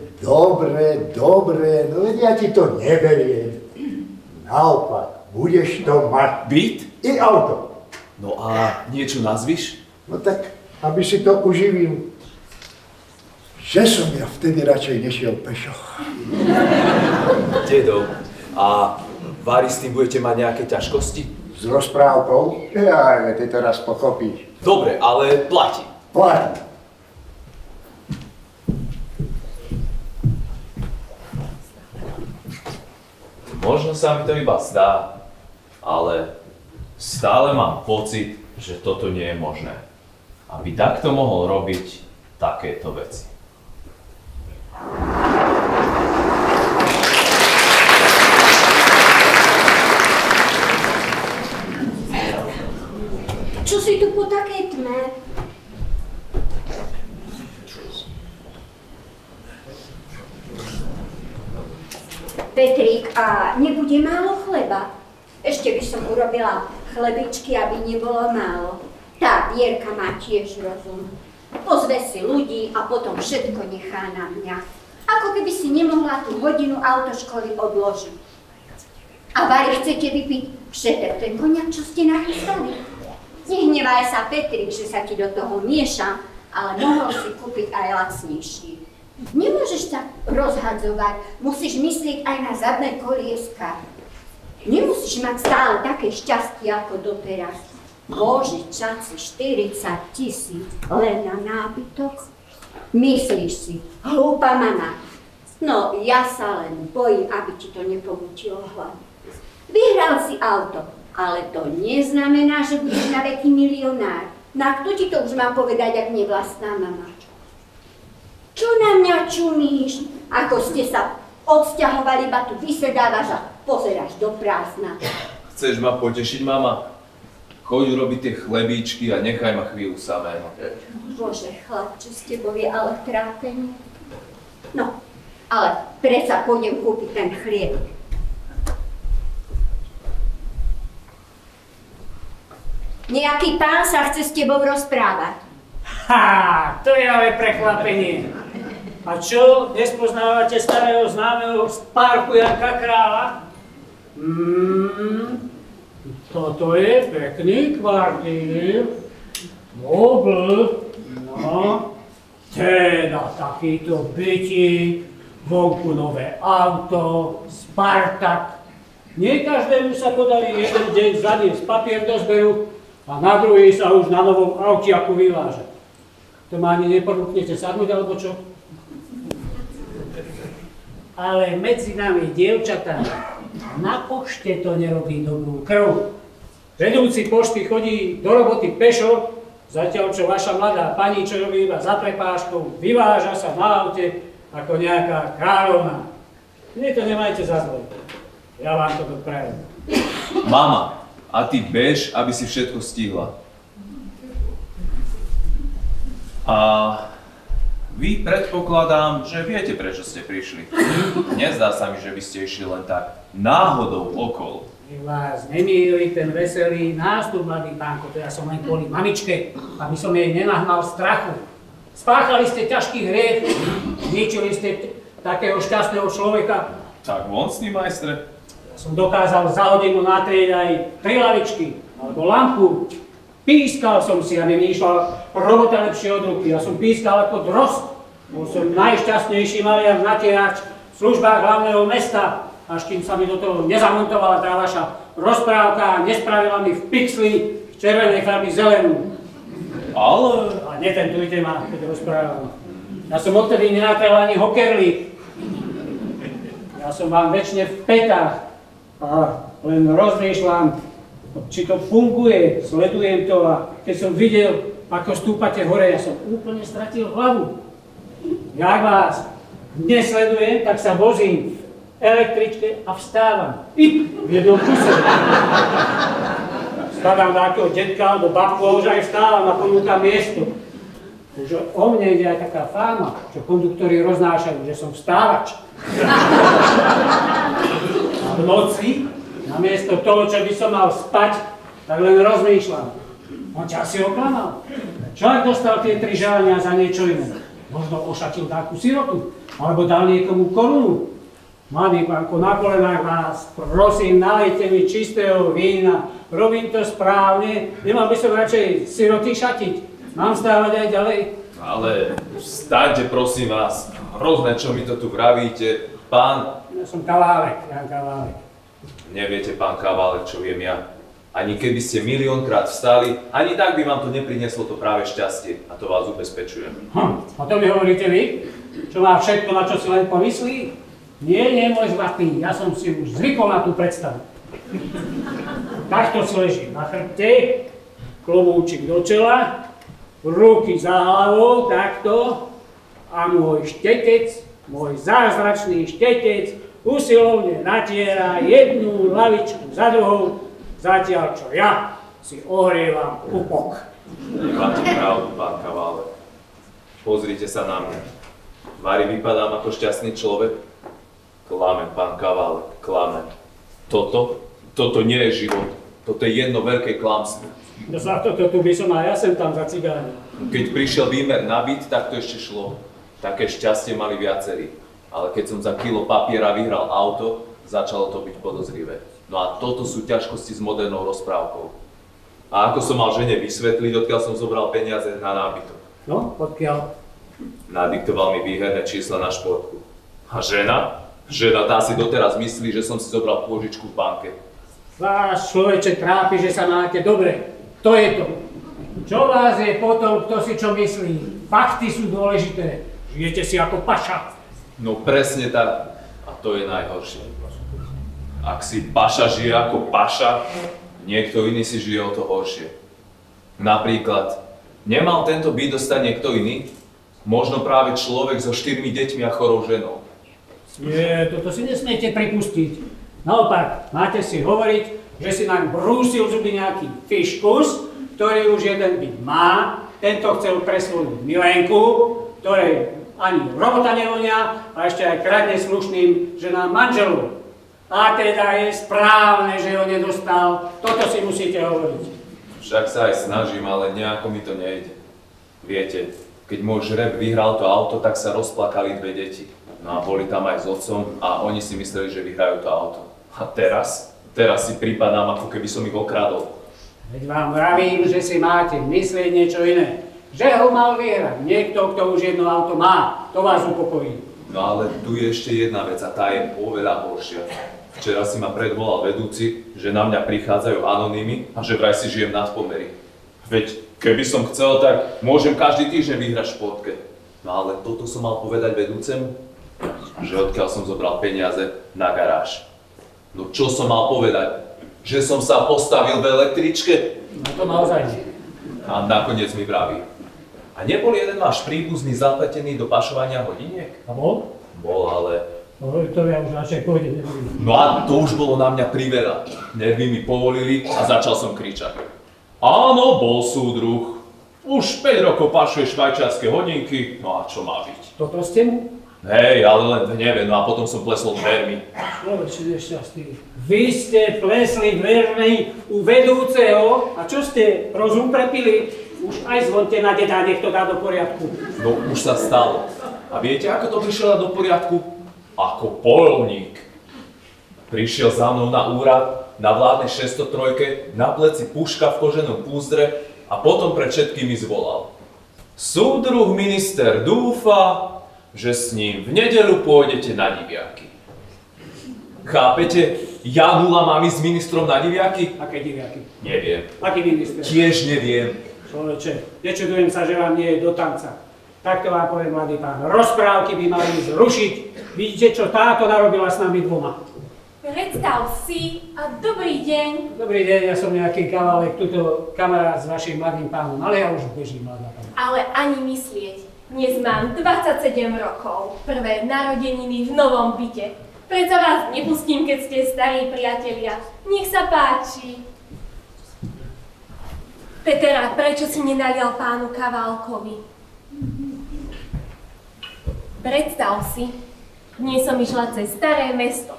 dobre, no veď ja ti to neberiem. Naopak, budeš to mať. Byt? I auto. No a niečo nazviš? No tak, aby si to uživil. Že som ja vtedy radšej nešiel pešo. Dedo, a Vári s tým budete mať nejaké ťažkosti? S rozprávkou? Aj, ty to raz pochopíš. Dobre, ale platí. Platí. Možno sa mi to iba zdá, ale stále mám pocit, že toto nie je možné. Aby takto mohol robiť takéto veci. Čo si tu po takej tme? Petrík, a nebude málo chleba? Ešte by som urobila chlebičky, aby nebolo málo. Tá Vierka má tiež rozum. Pozve si ľudí a potom všetko nechá na mňa. Ako keby si nemohla tú hodinu autoškoly odložiť. A Vary, chcete vypiť všetek ten koniak, čo ste nachystali? Nehnevaj sa, Petrík, že sa ti do toho miešam, ale mohol si kúpiť aj lacnejší. Nemôžeš sa rozhadzovať, musíš myslieť aj na zadné kolieska. Nemusíš mať stále také šťastie ako doteraz. Bože, čaci, 40 000 len na nábytok? Myslíš si, hlúpa mama. No, ja sa len bojím, aby ti to nepomútilo hlavu. Vyhral si auto, ale to neznamená, že budeš na veky milionár. No a kto ti to už má povedať, ak nie vlastná mama? Čo na mňa čumíš? Ako ste sa odsťahovali, iba tu vysedávaš a pozeráš do prázdna. Chceš ma potešiť, mama? Choď urobiť tie chlebíčky a nechaj ma chvíľu samého. Bože, chlapče, s tebou je ale trápenie. No, ale predsa pôjdem kúpiť ten chlieb. Nejaký pán sa chce s tebou rozprávať. Ha, to je ale prekvapenie. A čo, nespoznávate starého známeho z parku Janka Krála? Toto je pekný kvartír. Mobl. No, teda takýto bytík, vonku nové auto, Spartak. Nie každému sa podarí jeden deň zaniesť papier do zberu a na druhý sa už na novom autiaku vyváža. To ma ani neporúknete sadnúť, alebo čo? Ale medzi nami, dievčatá, na pošte to nerobí dobrú krv. Vedúci pošty chodí do roboty pešo, zatiaľ čo vaša mladá pani, čo robí iba za prepážkou, vyváža sa na aute ako nejaká kráľovná. Vy to nemajte za zlé. Ja vám to doprajem. Mama, a ty bež, aby si všetko stihla. A vy predpokladám, že viete, prečo ste prišli. Nezdá sa mi, že by ste išli len tak náhodou okolo. Vás nemýli ten veselý nástup, mladý pánko, to ja som len kvôli mamičke, aby som jej nenahnal strachu. Spáchali ste ťažký hriech, zničili ste takého šťastného človeka. Tak von s tým, majstre. Ja som dokázal za hodinu natrieť aj 3 lavičky, alebo lampu. Pískal som si, aby mi išla robota lepšie od ruky. Ja som pískal ako drost. Bol som najšťastnejší maliar natierač v službách hlavného mesta, až kým sa mi do toho nezamontovala tá vaša rozprávka a nespravila mi v pixli z červenej farby zelenú. Ale... A netentujte ma, keď rozprávam. Ja som odtedy nenatrel ani hokerlík. Ja som vám väčšine v petách a len rozmýšľam, či to funguje, sledujem to a keď som videl, ako stúpate hore, ja som úplne stratil hlavu. Jak vás nesledujem, tak sa vozím v električke a vstávam. I v jednom kuse. Skladám takého detka alebo babku a už aj vstávam a ponúkam miesto. Už o mne ide aj taká fáma, čo konduktori roznášajú, že som vstávač. A v noci, namiesto toho, čo by som mal spať, tak len rozmýšľam. On ťa asi oklamal. Čo ak dostal tie 3 želania za niečo iné? Možno ošatil takú sirotu, alebo dal niekomu korunu. Mladý pánko, na kolenách vás, prosím, nalejte mi čistého vína. Robím to správne, nemal by som radšej siroty šatiť. Mám stávať aj ďalej? Ale staňte, prosím vás. Hrozné, čo mi to tu vravíte. Pán... Ja som Kaválek, Jan Kaválek. Neviete, pán Kaválek, čo viem ja. Ani keby ste miliónkrát vstali, ani tak by vám to neprinieslo to práve šťastie. A to vás ubezpečujem. O tom mi hovoríte vy? Čo má všetko, na čo si len pomyslí? Nie, môj zlatý, ja som si už zvykol na tú predstavu. Takto si ležím na chrbte, klobúčik do čela, ruky za hlavou, takto, a môj štetec, môj zázračný štetec, usilovne natiera jednu hlavičku za druhou, zatiaľ čo ja si ohrievam pupok. Nemáte pravdu, pán Kaválek. Pozrite sa na mňa. Vári vypadám ako šťastný človek? Klamem, pán Kaválek, klamem. Toto nie je život. Toto je jedno veľké klamstvo. No za toto tu by som aj ja sem tam za cigáň. Keď prišiel výmer na byt, tak to ešte šlo. Také šťastie mali viacerí. Ale keď som za kilo papiera vyhral auto, začalo to byť podozrivé. No a toto sú ťažkosti s modernou rozprávkou. A ako som mal žene vysvetliť, odkiaľ som zobral peniaze na nábytok? No, odkiaľ? Nadiktoval mi výherné čísla na športku. A žena? Žena tá si doteraz myslí, že som si zobral pôžičku v banke. Váš človeče trápi, že sa máte dobre. To je to. Čo vás je potom, kto si čo myslí? Fakty sú dôležité. Žijete si ako paša. No presne tak. A to je najhoršie. Ak si paša žije ako paša, niekto iný si žije o to horšie. Napríklad, nemal tento byt dostať niekto iný? Možno práve človek so 4 deťmi a chorou ženou. Nie, toto si nesmiete pripustiť. Naopak, máte si hovoriť, že si nám brúsil zuby nejaký fiškus, ktorý už jeden byt má, tento chcel pre svoju milenku, ktorej ani robota nevonia a ešte aj kradne slušným ženám manželov. A teda je správne, že ho nedostal. Toto si musíte hovoriť. Však sa aj snažím, ale nejako mi to nejde. Viete, keď môj žreb vyhral to auto, tak sa rozplakali 2 deti. No a boli tam aj s otcom a oni si mysleli, že vyhrajú to auto. A teraz si pripadám, ako keby som ich okradol. Veď vám vravím, že si máte myslieť niečo iné. Že ho mal vyhrať niekto, kto už jedno auto má. To vás upokojí. No ale tu je ešte jedna vec a tá je oveľa horšia. Včera si ma predvolal vedúci, že na mňa prichádzajú anonymmy a že vraj si žijem nad pomery. Veď keby som chcel, tak môžem každý týždeň vyhrať v športke. No ale toto som mal povedať vedúcemu, že odkiaľ som zobral peniaze na garáž. No čo som mal povedať? Že som sa postavil v električke? No to naozaj nie. A nakoniec mi vraví. A nebol jeden váš príbuzný zapletený do pašovania hodiniek? A bol? Bol, ale... No, to ja už radšej povedať nebudem. No a to už bolo na mňa priveľa. Nervy mi povolili a začal som kričať. Áno, bol súdruh. Už 5 rokov pašuje švajčiarske hodinky, no a čo má byť? Toto ste mu? Hej, ale len v hneve, no a potom som plesol dvermi. Človeče nešťastný. Vy ste plesli dvermi u vedúceho a čo ste, rozum prepili? Už aj zvonte na deda, nech to dá do poriadku. No už sa stalo. A viete, ako to prišiel do poriadku? Ako poľovník. Prišiel za mnou na úrad, na vládnej 603, na pleci puška v koženom púzdre a potom pred všetkými zvolal. Súdruh minister dúfa, že s ním v nedeľu pôjdete na diviaky. Chápete? Ja nula mám ísť s ministrom na diviaky? Aké diviaky? Neviem. Aký minister? Tiež neviem. Človeče, nečudujem sa, že vám nie je do tanca. Takto vám poviem, mladý pán, rozprávky by mali zrušiť. Vidíte, čo táto narobila s nami dvoma. Predstav si a dobrý deň. Dobrý deň, ja som nejaký kavalek, tuto kamarát s vašim mladým pánom, ale ja už bežím, mladá pána. Ale ani myslieť. Dnes mám 27 rokov. Prvé narodeniny v novom byte. Predsa vás nepustím, keď ste starí priatelia. Nech sa páči. Peter, prečo si nenalial pánu Kaválkovi? Predstav si, dnes som išla cez staré mesto.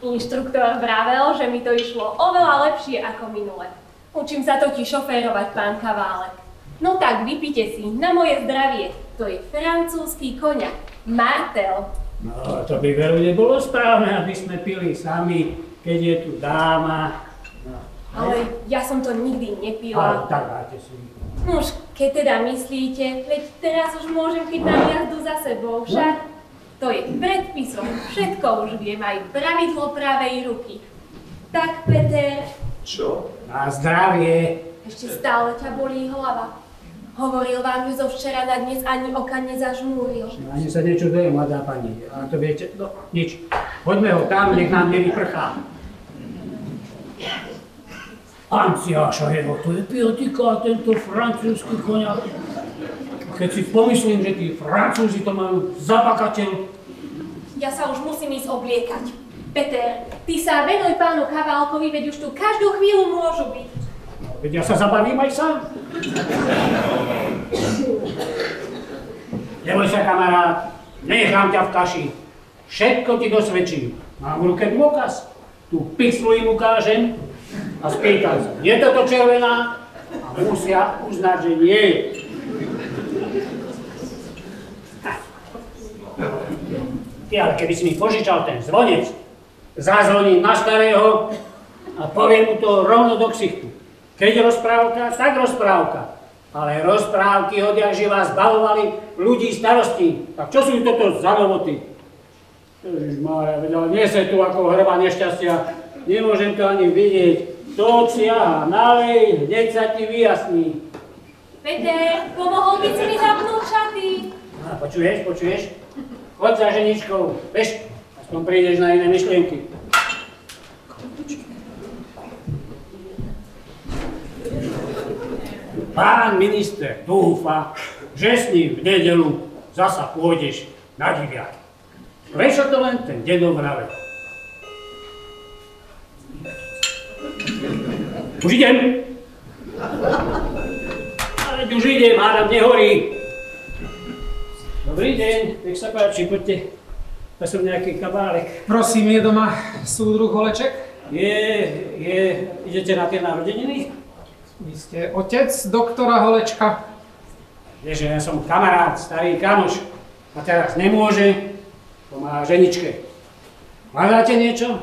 Inštruktor vravel, že mi to išlo oveľa lepšie ako minule. Učím sa totiž šoférovať, pán Kaválek. No tak vypite si, na moje zdravie. To je francúzsky koňak, Martel. No, to by veru nebolo správne, aby sme pili sami, keď je tu dáma. No. Ale ja som to nikdy nepila. Ale tak dáte si. Nuž, keď teda myslíte, veď teraz už môžem chyť na jazdu za sebou, však? To je predpisom, všetko už viem, aj pravidlo pravej ruky. Tak, Peter. Čo? Na zdravie. Ešte stále ťa bolí hlava. Hovoril vám, že zo včera na dnes ani oka nezažmúril. Ani sa nečudujem, mladá pani. A to viete, no nič. Poďme ho tam, nech nám nevyprchá. Anciáša jeho, to je piotika, tento francúzsky koňak. Keď si pomyslím, že tí Francúzi to majú za bakateľ. Ja sa už musím ísť obliekať. Peter, ty sa venuj pánu Kaválkovi, veď už tu každú chvíľu môžu byť. Veď ja sa zabavím aj sám. Neboj sa, kamarát, nechám ťa v kaši. Všetko ti dosvedčím. Mám v ruke dôkaz. Tu pixlu im ukážem a spýtam sa, je toto červená? A musia uznať, že nie je. Ty, ale keby si mi požičal ten zvonec, zazvoním na starého a poviem mu to rovno do ksichtu. Keď rozprávka, tak rozprávka. Ale rozprávky odjakživa zbavovali ľudí starostí. Tak čo sú toto za novoty? Ježišmária, ale nie sa tu ako hrba nešťastia. Nemôžem to ani vidieť. To siaha, nalej, hneď sa ti vyjasní. Peter, pomohol by si mi zapnúť šaty. Počuješ? Choď za ženičkou, vieš, aspoň prídeš na iné myšlienky. Pán minister dúfa, že s ním v nedeľu zasa pôjdeš na diviaky. Prečo to len ten dedo vravel? Už idem. Ale už idem, hádam, nehorí. Dobrý deň, nech sa páči, poďte. Ja som nejaký kabálek. Prosím, je doma súdruh Holeček? Idete na tie narodeniny? Vy ste otec doktora Holečka? Vieš, ja som kamarát, starý kamoš. A teraz nemôže, pomáha ženičke. Hľadáte niečo?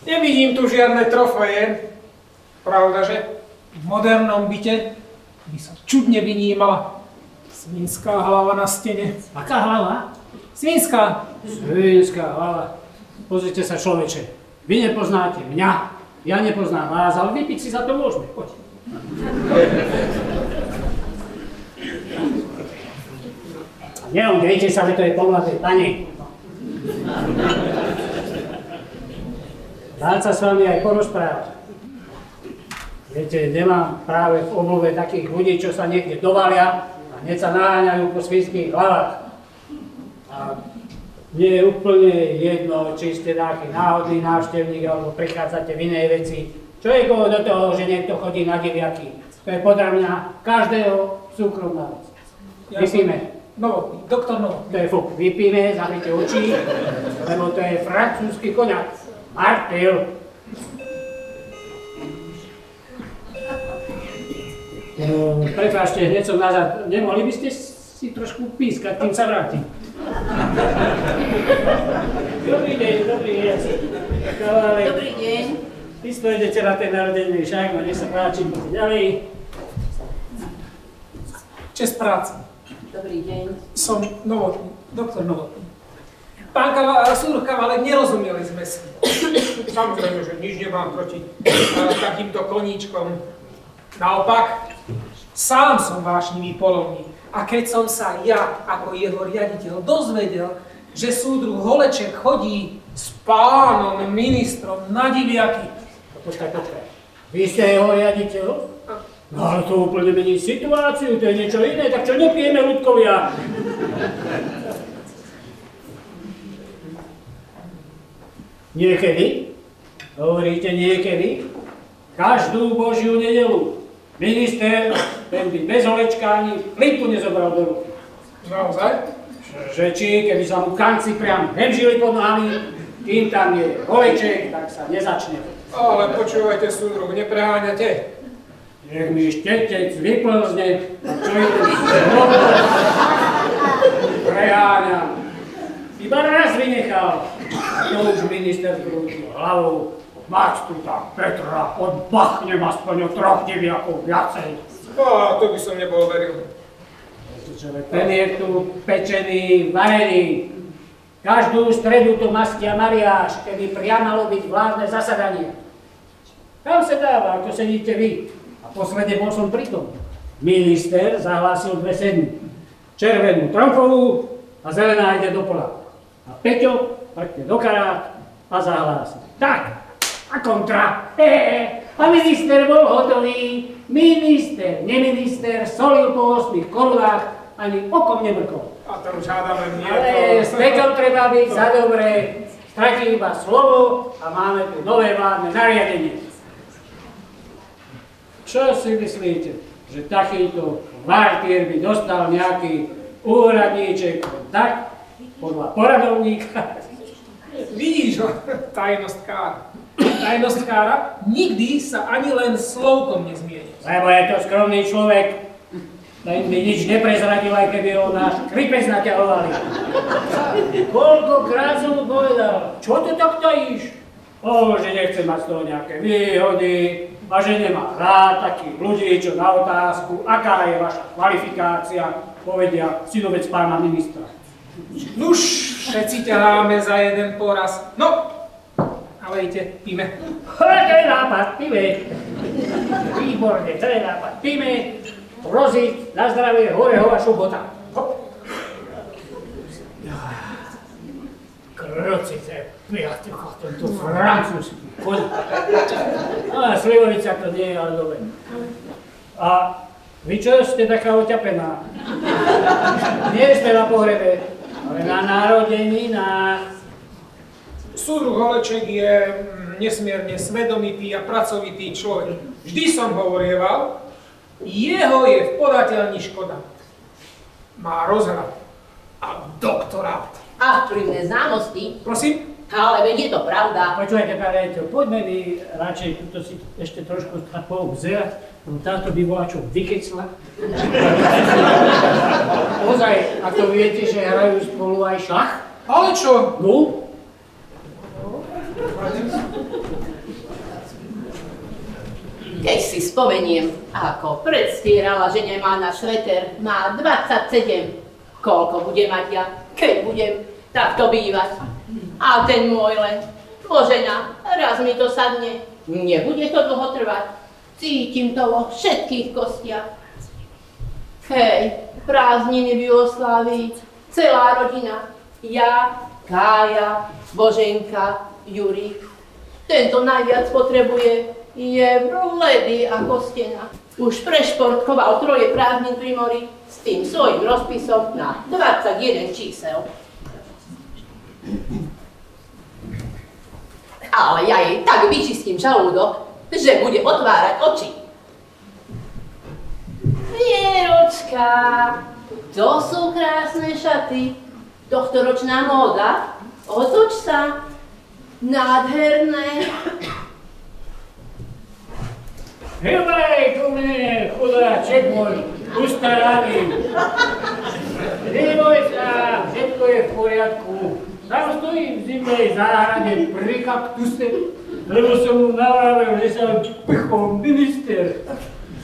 Nevidím tu žiadne trofeje. Pravda, že v modernom byte by sa čudne vynímala svinská hlava na stene. Aká hlava? Svinská. Svinská hlava. Pozrite sa, človeče. Vy nepoznáte mňa, ja nepoznám vás, ale vypiť si za to môžeme. Poď. Neomdejte sa, že to je po mladej pani. Dá sa s vami aj porozprávať. Viete, nemám práve v obľúbe takých ľudí, čo sa niekde dovalia a hneď sa naháňajú po svinských hlavách. A nie je úplne jedno, či ste taký náhodný návštevník alebo prichádzate v inej veci. Čo je koho do toho, že niekto chodí na diviaky? To je podľa mňa každého súkromná vec. Vypíme. Novotný, doktor Novotný. To je fuk. Vypíme, zahrite oči, lebo to je francúzsky koňak. Martel. Prepáčte, hneď som nazad. Nemohli by ste si trošku pískať, kým sa vrátim? Dobrý deň. Dobrý deň. Vy idete na ten narodeniny, však, no nech sa páči, poďte ďalej. Čest práci. Dobrý deň. Som Novotný, doktor Novotný. Pán súdruh Kaválek, nerozumeli sme si. Samozrejme, že nič nemám proti takýmto koníčkom. Naopak, Sám som vášnivý polovník. A keď som sa ja, ako jeho riaditeľ, dozvedel, že súdruh Holeček chodí s pánom ministrom na diviaky. Počkaj. Vy ste jeho riaditeľ? No ale to úplne mení situáciu, to je niečo iné, tak čo nepijeme, ľudkovia? Niekedy? Hovoríte niekedy? Každú Božiu nedelu. Minister, ten by bez Holečka ani plitu nezobral do ruky. Naozaj? Že či, keby sa mu kanci priam hemžili pod nohami, kým tam je Holeček, tak sa nezačne. Ale počúvajte, súdruh, nepreháňate. Nech mi štetec vyplzne, a čo je ten preháňam. Iba raz vynechal, a to už minister krútil hlavou. Mať tu tam Petra, odbachnem aspoň o 3 diviakov viacej. To by som nebol veril. Ten je tu pečený, varený. Každú stredu tu mastia mariáš, kedy priamalo byť vládne zasadanie. Tam sa dáva, ako sedíte vy. A posledne bol som pri tom. Minister zahlásil 2 sedmy. Červenú tromfovú a zelená ide do pola. A Peťo prkne do karát a zahlási. Tak! A kontra. A minister bol hotový. Minister, neminister, solil po 8 korunách, ani okom nemrkol. A to už hádame nie. Ale s vekom treba byť za dobré. Stratí iba slovo a máme tu nové vládne nariadenie. Čo si myslíte, že takýto martýr by dostal nejaký úradníček tak podľa poradovníka? Vidíš ho, tajnostkár. Tajnostkára nikdy sa ani len slovkom nezmieni. Lebo je to skromný človek. Ten by nič neprezradil, aj keby ho náš kripec naťahovali. Koľkokrát som mu povedal, čo to tak tajíš? Že nechce mať z toho nejaké výhody a že nemá rád takých ľudí, čo na otázku, aká je vaša kvalifikácia, povedia synovec pána ministra. Nuž, všetci ťaháme za jeden poraz. No, ale ide, píme. To je nápad, píme. Výborne, to je nápad, píme. Proziť, na zdravie, horehova šubota. Krocice, piatko, tento francúzsky koň. Slivovica to nie je, ale dobre. A vy čo ste taká oťapená? Nie ste na pohrebe, ale na narodeninách. Súdruh Holeček je nesmierne svedomitý a pracovitý človek. Vždy som hovorieval, jeho je v podateľni škoda. Má rozhľad a doktorát. A vplyvné známosti. Prosím? Ale veď je to pravda. Počúvajte, pán riaditeľ, poďme mi radšej túto si ešte trošku poobzerať, lebo táto by bola čo vykecla. Ozaj, ako viete, že hrajú spolu aj šach? Ale čo? No? Keď si spomeniem, ako predstierala, že nemá na šveter, má 27. Koľko bude mať ja, keď budem takto bývať? A ten môj len, Božena, raz mi to sadne, nebude to dlho trvať. Cítim to vo všetkých kostiach. Hej, prázdniny by oslaviť celá rodina. Ja, Kája, Boženka, Juri. Tento najviac potrebuje, je bledý ako stena. Už prešportkoval 3 prázdnin pri mori s tým svojím rozpisom na 21 čísel. Ale ja jej tak vyčistím žalúdok, že bude otvárať oči. Vieročka, to sú krásne šaty. Tohtoročná móda. Otoč sa. Nádherné. Hilbej, ku mne, chudáček môj, ustaraný. Neboj sa, všetko je v poriadku. Tam stojím v zimnej záhrade pri kaktuse, lebo som mu navravil, že sa pichol minister.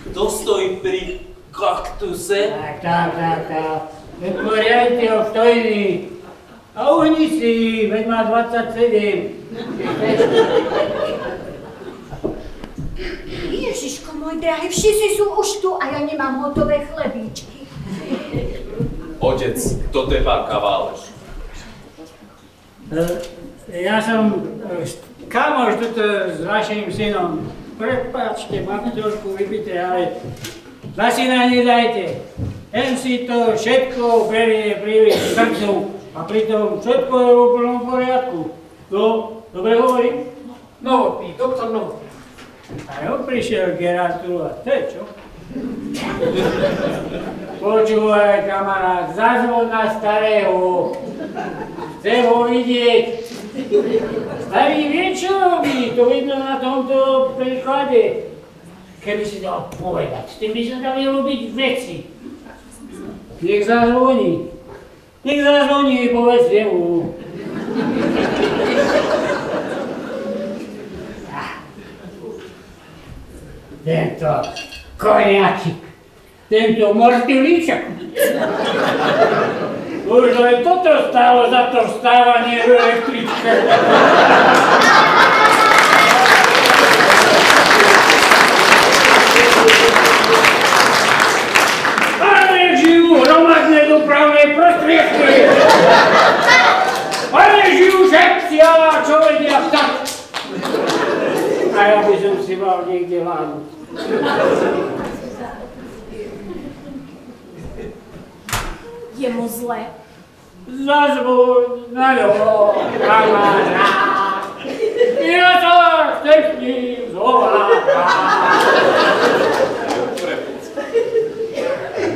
Kto stojí pri kaktuse? Tak. Ten tvoj riaditeľ stojný. A uhni si, veď má 27. Ježiško môj, môj drahý, všetci sú už tu a ja nemám hotové chlebíčky. Otec, toto je pán Kaválež. Ja som kamoš tuto s vašim synom. Prepáčte, mám trošku vypité, ale za syna nedajte. Ten si to všetko berie príliš srdcu a pritom všetko je v úplnom poriadku. To dobre hovorím? Novotný, doktor Novotný. A jo prišiel gratulovať, to je čo? Počúvaj, kamarát, zazvon na starého. Chcem ho vidieť. Starý vie, čo robí, to vidno na tomto príklade. Keby si dal povedať, s tým by sa dali robiť veci. Nech zazvoní. Nech zazvoní, povedzte mu. Tento koriačik, tento mortilíčak. Už len toto stálo za to vstávanie v električke. Ale žijú hromadné dopravné prostriedky. Ale žijú všetci, ale čo vedia tak. A ja by som si mal niekde láhnuť. Je mu zle. Zazvuň na ňo, kamarát. Ja sa chcem s ním zhovárať.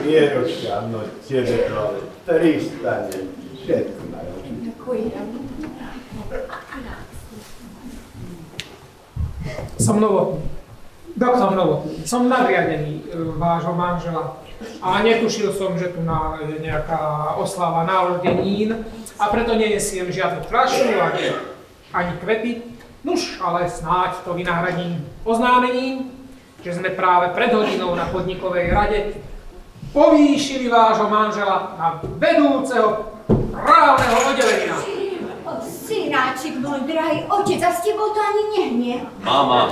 Vieročka, no tebe to ale pristane všetko najlepšie. Ďakujem. Som Novotný. Doktor Novotný. Som nadriadený vášho manžela. A netušil som, že tu je nejaká oslava narodenín a preto nenesiem žiadnu fľašu ani kvety. Nuž, ale snáď to vynahradím oznámením, že sme práve pred hodinou na podnikovej rade povýšili vášho manžela na vedúceho právneho oddelenia. Synáčik, môj drahý otec, a s tebou to ani nehnie. Mama,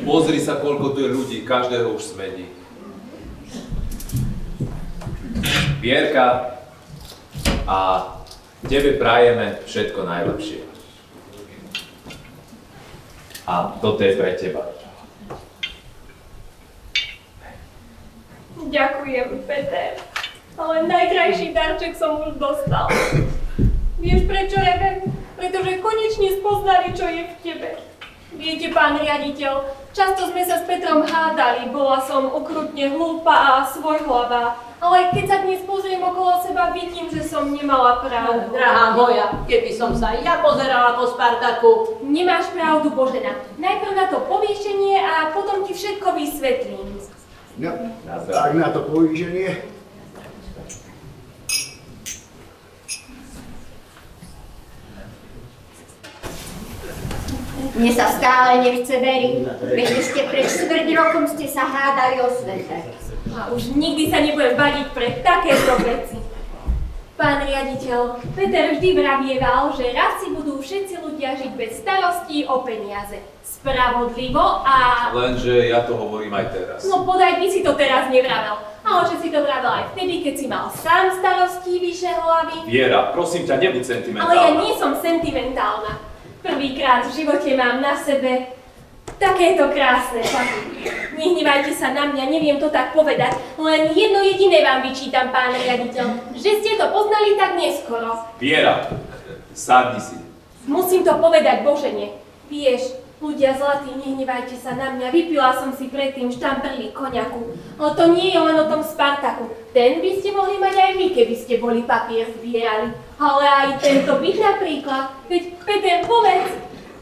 pozri sa, koľko tu je ľudí, každého už smedí. Vierka, a tebe prajeme všetko najlepšie. A toto je pre teba. Ďakujem, Peter. Ale najkrajší darček som už dostal. Vieš prečo, Reben? Pretože konečne spoznali, čo je v tebe. Viete, pán riaditeľ, často sme sa s Petrom hádali, bola som okrutne hlúpa a svojhlavá. Ale keď sa dnes pozriem okolo seba, vidím, že som nemala pravdu. Drahá moja, keby som sa ja pozerala po Spartaku. Nemáš pravdu, Božena. Najprv na to povýšenie a potom ti všetko vysvetlím. No, tak na to povýšenie. Mne sa stále nechce veriť, veď ešte pred 4 rokom ste sa hádali o svete. A už nikdy sa nebudem baviť pre takéto veci. Pán riaditeľ, Peter vždy vravieval, že raz si budú všetci ľudia žiť bez starostí o peniaze. Spravodlivo a... Lenže ja to hovorím aj teraz. No podaj by si to teraz nevravel. Ale že si to vravel aj vtedy, keď si mal sám starostí vyše hlavy. Viera, prosím ťa, nebuď sentimentálna. Ale ja nie som sentimentálna. Prvýkrát v živote mám na sebe takéto krásne šaty. Nehnevajte sa na mňa, neviem to tak povedať, len jedno jediné vám vyčítam, pán riaditeľ, že ste to poznali tak neskoro. Viera, sadni si. Musím to povedať Božene. Vieš, ľudia zlatí, nehnevajte sa na mňa, vypila som si predtým štamprlík koniaku. Ale to nie je len o tom Spartaku. Ten by ste mohli mať aj vy, keby ste boli papier zbierali. Ale aj tento byt napríklad. Veď Peter, povedz,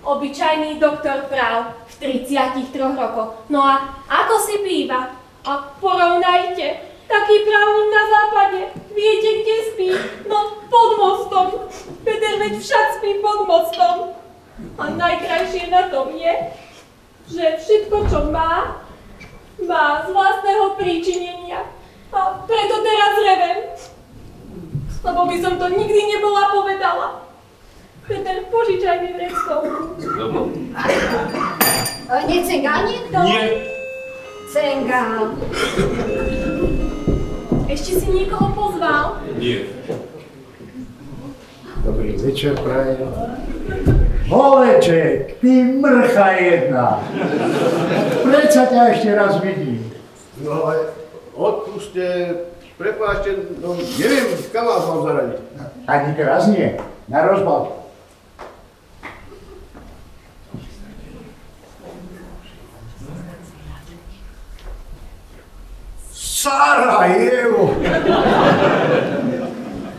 obyčajný doktor práv v 33 rokoch. No a ako si býva? A porovnajte, taký právnik na západe. Viete, kde spí? No, pod mostom. Peter veď však spí pod mostom. A najkrajšie na tom je, že všetko, čo má z vlastného príčinenia. A preto teraz revem. Lebo by som to nikdy nebola povedala. Peter, požičaj mi vreckou. Dobre. Nechce ga niekto? Nie. Cengál. Ešte si niekoho pozval? Nie. Dobrý večer, prajem. Holeček, ty mrcha jedna. Prečo ťa ešte raz vidím? No ale odpuste, prepáčte, no neviem, kam vás mám zaradiť. Ani teraz nie, na rozbal. Sarajevo!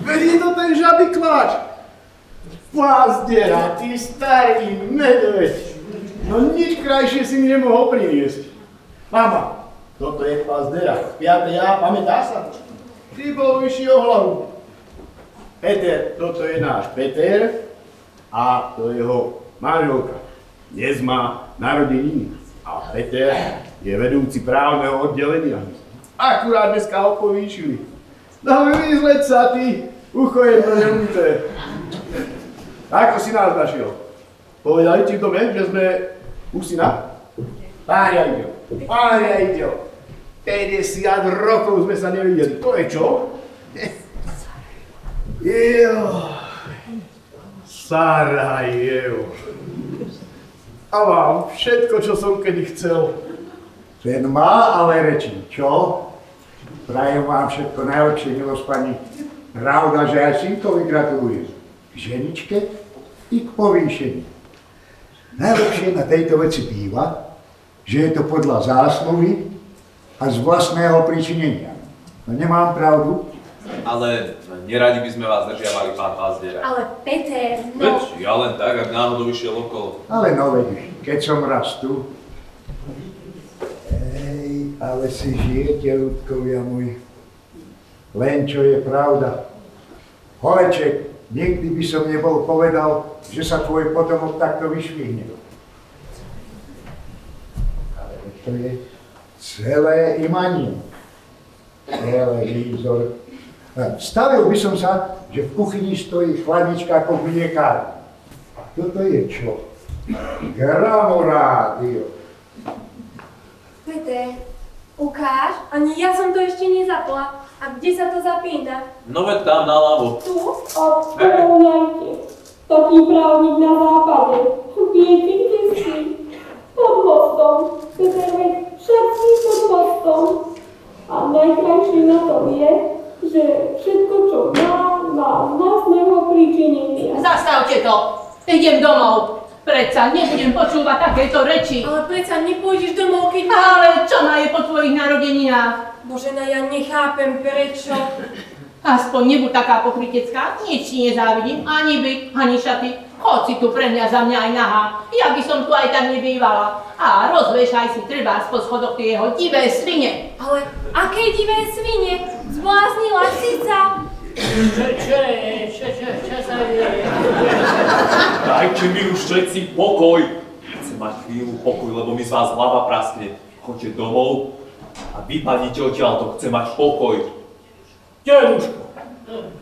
Veď je to ten žabý kláč. Pazdera, ty starý medveď. No nič krajšie si mi nemohol priniesť. Mama, toto je Pazdera, 5. A, pamätá sa? Ty bol vyšší o hlavu. Peter, toto je náš Peter a to je jeho manželka. Dnes má narodeniny a Peter je vedúci právneho oddelenia. Akurát dneska ho povýšili. No vyzleď sa ty, ucho je to neumité. Ako si nás našiel? Povedali ti v dome, že sme u syna? Pán riaditeľ, 50 rokov sme sa nevideli. To je čo? Sarajevo. A mám všetko, čo som kedy chcel. Ten má ale rečí, čo? Prajem vám všetko najlepšie, milosť pani. Pravda, že aj synkovi gratulujem. K ženičke i k povýšeniu. Najlepšie na tejto veci býva, že je to podľa zásluhy a z vlastného pričinenia. No nemám pravdu? Ale neradi by sme vás držiavali, pán Pazdera. Ale Peter, no... Veď, ja len tak, ak náhodou išiel okolo. Ale no veď, keď som raz tu. Ale si žijete, ľudkovia môj. Len čo je pravda. Holeček, nikdy by som nebol povedal, že sa tvoj potomok takto vyšvihne. Ale to je celé imanie. Televízor. Stavil by som sa, že v kuchyni stojí chladnička ako v mliekárni. A toto je čo? Gramorádio. Peter, ukáž? Ani ja som to ešte nezapla. A kde sa to zapína? No veď tam naľavo. Tu? A spoľujte. Taký právnik na západe. Viete, kde si? Pod mostom. Peter, veď všetci pod mostom. A najkrajšie na tom je, že všetko, čo má z vlastného pričinenia. Zastavte to! Idem domov! Predsa nebudem počúvať takéto reči. Ale predsa nepôjdeš domov, keď... Ale čo má je po tvojich narodeninách? Božena, ja nechápem prečo. Aspoň nebuď taká pokrytecká, nič ti nezávidím, ani byt, ani šaty. Choď si tu pre mňa, za mňa aj nahá. Ja by som tu aj tak nebývala. A rozvešaj si trebárs po schodoch tie jeho divé svine. Ale aké divé svine? Zbláznila si sa? Čo sa deje? Dajte mi už všetci pokoj. Chcem mať chvíľu pokoj, lebo mi z vás hlava praskne. Choďte domov a vypadnite odtiaľto, chcem mať pokoj.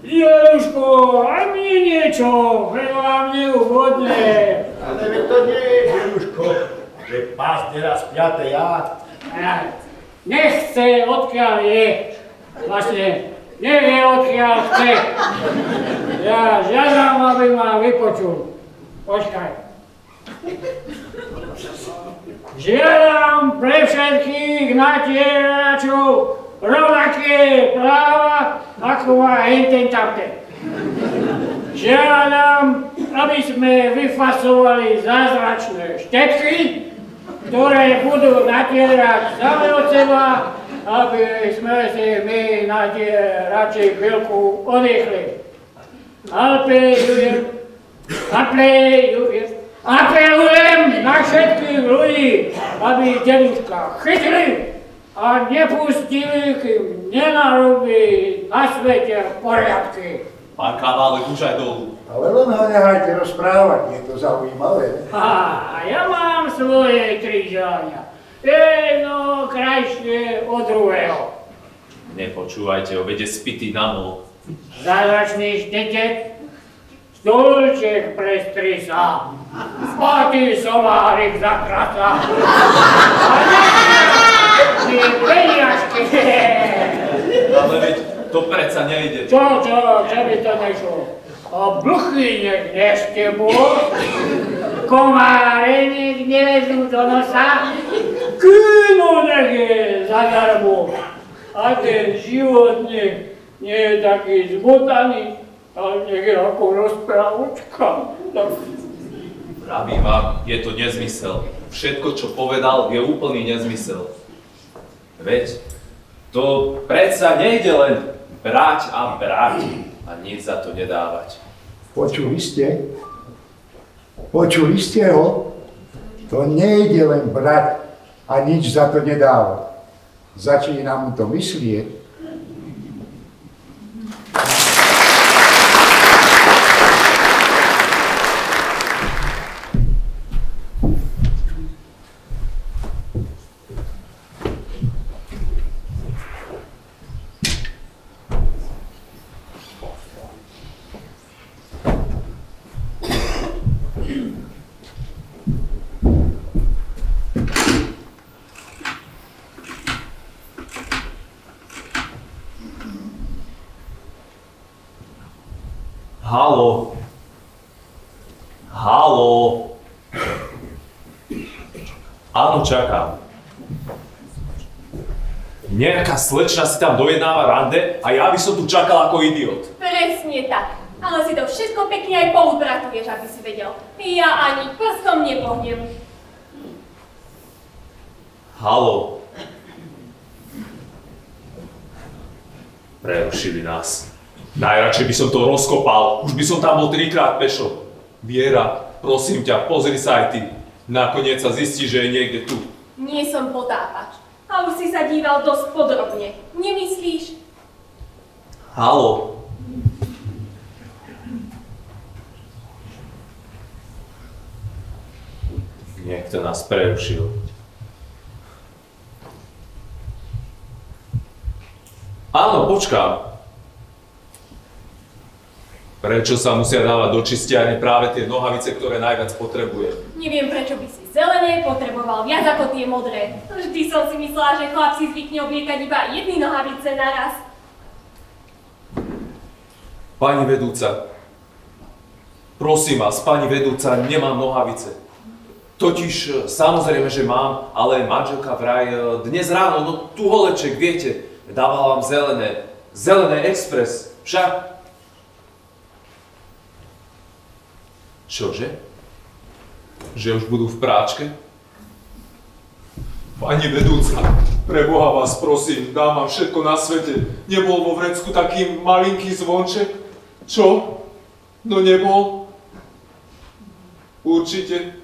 Deduško, aj mne niečo, veľa mne uvodne. Ale veď to nie je, deduško, že Pazdera z 5. A. Nechce, odkiaľ je. Vlastne, nevie, odkiaľ chce. Ja žiadam, aby ma vypočul. Počkaj. Žiadam pre všetkých natieračov rovnaké práva, ako má henten tamten. Žiadam, aby sme vyfasovali zázračné štetky, ktoré budú natierať same od seba, aby sme si my radšej chvíľku oddychli. Apelujem na všetkých ľudí, aby deduška chytili a nepustili, kým nenarobí na svete poriadky. Pán Kaválek, už aj dolu. Ale len ho nehajte rozprávať, je to zaujímavé. A ja mám svoje križania. Jedno krajšie od druhého. Nepočúvajte ho, vede spity na mol. Zázračný štetec, stôlček pre strisa, spatý solárik za krasa. A tie peniažky. Ale veď to predsa nejde. Čo by to nešlo? A bluchy nech neštebu, komáre nech nevezú do nosa, kíno nech je zadarmo. A ten život nech nie je taký zmotaný, ale nech je ako rozprávočka. Pravím vám, je to nezmysel. Všetko, čo povedal, je úplný nezmysel. Veď to predsa nejde len brať a brať a nič za to nedávať. Počuli ste? Počuli ste ho? To nejde len brať a nič za to nedávať. Začína mu to myslieť. Haló? Haló? Áno, čakám. Nejaká slečna si tam dojednáva rande a ja by som tu čakal ako idiot. Presne tak. Ale si to všetko pekne aj poudratuješ, aby si vedel. Ja ani prstom nepohnem. Haló? Prerušili nás. Najradšej by som to rozkopal. Už by som tam bol 3-krát pešo. Viera, prosím ťa, pozri sa aj ty. Nakoniec sa zistí, že je niekde tu. Nie som potápač. A už si sa díval dosť podrobne. Nemyslíš? Haló? Niekto nás prerušil. Áno, počkám. Prečo sa musia dávať do čistiarne práve tie nohavice, ktoré najviac potrebujem? Neviem, prečo by si zelené potreboval viac ako tie modré. Vždy som si myslela, že chlap si zvykne obliekať iba jedny nohavice naraz. Pani vedúca, prosím vás, pani vedúca, nemám nohavice. Totiž, samozrejme, že mám, ale manželka vraj dnes ráno, no tu holeček, viete, dávala vám zelené Express, však. Čože? Že už budú v práčke? Pani vedúca, pre Boha vás prosím, dám vám všetko na svete. Nebol vo vrecku taký malinký zvonček? Čo? No nebol? Určite.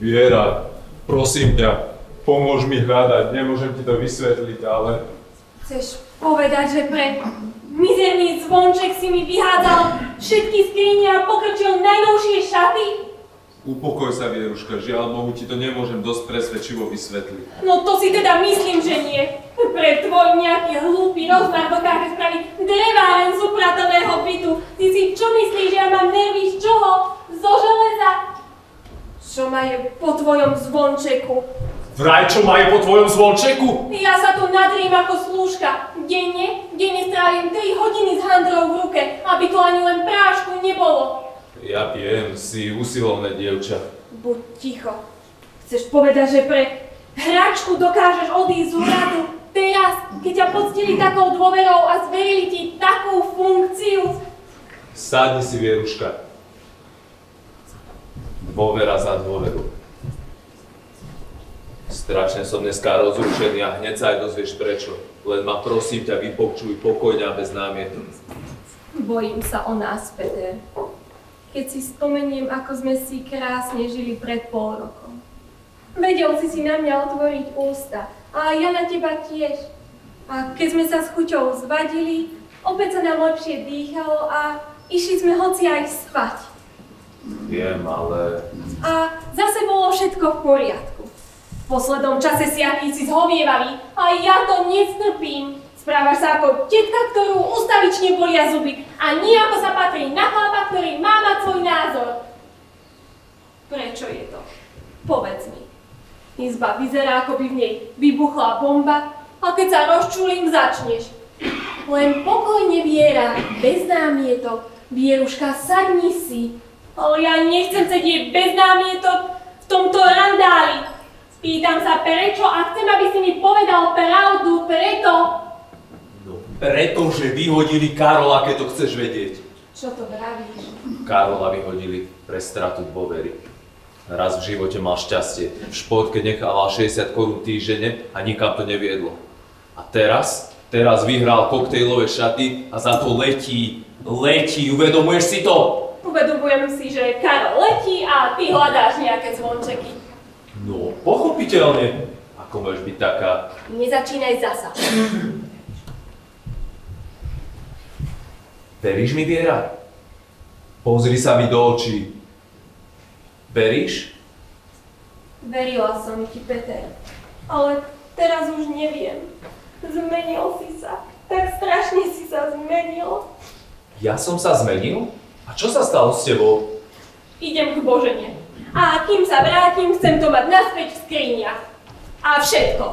Viera, prosím ťa, pomôž mi hľadať, nemôžem ti to vysvetliť, ale... Chceš povedať, že pre mizerný zvonček si mi vyhádzal všetky skrine a pokrčil najnovšie šaty? Upokoj sa, Vieruška, žiaľ Bohu ti to nemôžem dosť presvedčivo vysvetliť. No to si teda myslím, že nie. Pre tvoj nejaký hlúpy rozmar dokáže spraviť dreváren z upratového bytu. Ty si čo myslíš, že ja mám nervy z čoho? Zo železa? Čo ma je po tvojom zvončeku? Vraj, čo majú po tvojom zvončeku? Ja sa tu nadrím ako slúžka. Denne strávim 3 hodiny s handrou v ruke, aby tu ani len prášku nebolo. Ja viem, si usilovné dievča. Buď ticho. Chceš povedať, že pre hračku dokážeš odísť z úradu teraz, keď ťa poctili takou dôverou a zverili ti takú funkciu? Sadni si, Vieruška. Dôvera za dôveru. Strašne som dneska rozrušený a hneď sa aj dozvieš prečo. Len ma prosím ťa vypočuj pokojne a bez námietok. Bojím sa o nás, Peter. Keď si spomeniem, ako sme si krásne žili pred pol rokom. Vedel si na mňa otvoriť ústa a ja na teba tiež. A keď sme sa s chuťou zvadili, opäť sa nám lepšie dýchalo a išli sme hoci aj spať. Viem, ale... A zase bolo všetko v poriadku. V poslednom čase si akýsi zhovievavý a ja to nestrpím. Správaš sa ako tetka, ktorú ustavične bolia zuby a nie ako sa patrí na chlapa, ktorý má mať svoj názor. Prečo je to? Povedz mi. Izba vyzerá, ako by v nej vybuchla bomba, a keď sa rozčulím, začneš. Len pokojne, Viera, bez námietok. Vieruška, sadni si. Ale ja nechcem sedieť bez námietok v tomto randáli. Pýtam sa prečo a chcem, aby si mi povedal pravdu, preto. No, pretože vyhodili Karola, keď to chceš vedieť. Čo to vravíš? Karola vyhodili pre stratu dôvery. Raz v živote mal šťastie. V športke nechával 60 korún týždenne a nikam to neviedlo. A teraz vyhral koktejlové šaty a za to letí. Uvedomuješ si to? Uvedomujem si, že Karol letí a ty hľadáš nejaké zvončeky. No, pochopiteľne. Ako môžeš byť taká? Nezačínaj zasa. Veríš mi, Viera? Pozri sa mi do očí. Veríš? Verila som ti, Peter. Ale teraz už neviem. Zmenil si sa. Tak strašne si sa zmenil. Ja som sa zmenil? A čo sa stalo s tebou? Idem k Božene. A kým sa vrátim, chcem to mať naspäť v skriniach. A všetko.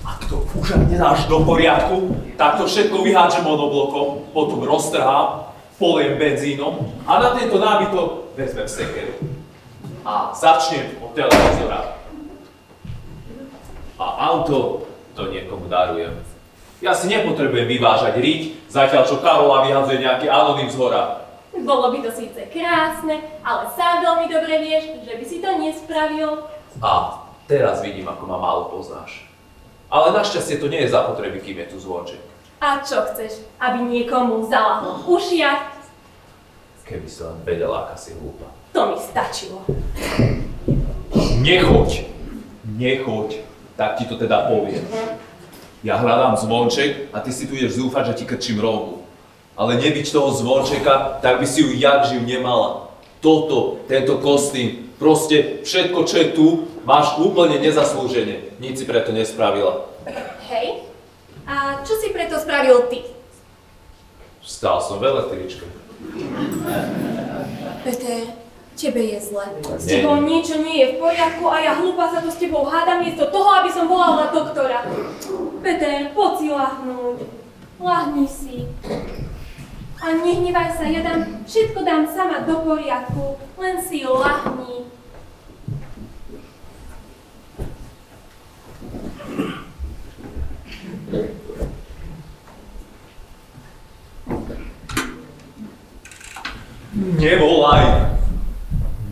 Ak to už nedáš do poriadku, tak to všetko vyháčem monoblokom, potom roztrhám, poliem benzínom a na tento nábytok vezmem sekeru. A začnem od televízora. A auto to niekomu darujem. Ja si nepotrebujem vyvážať riť, zatiaľ čo Karola vyhadzuje nejaký anonym zhora. Bolo by to síce krásne, ale sám veľmi dobre vieš, že by si to nespravil. A teraz vidím, ako ma málo poznáš. Ale našťastie to nie je zapotreby, kým je tu zvonček. A čo chceš? Aby niekomu zalahol v ušiach? Keby si len vedela, aká si hlúpa. To mi stačilo. Nechoď, tak ti to teda poviem. Ja hľadám zvonček a ty si tu ideš zúfať, že ti krčím rohu. Ale nebyť toho zvončeka, tak by si ju jak živ nemala. Tento kostým, proste všetko, čo je tu, máš úplne nezaslúžene. Nič si preto nespravila. Hej? A čo si preto spravil ty? Stál som v električke. Peter, tebe je zle. S tebou niečo nie je v poriadku a ja hlúpa sa tu s tebou hádam miesto toho, aby som volala doktora. Peter, poď si lahnúť. Lahni si. A nehnevaj sa, ja všetko dám sama do poriadku. Len si lahni.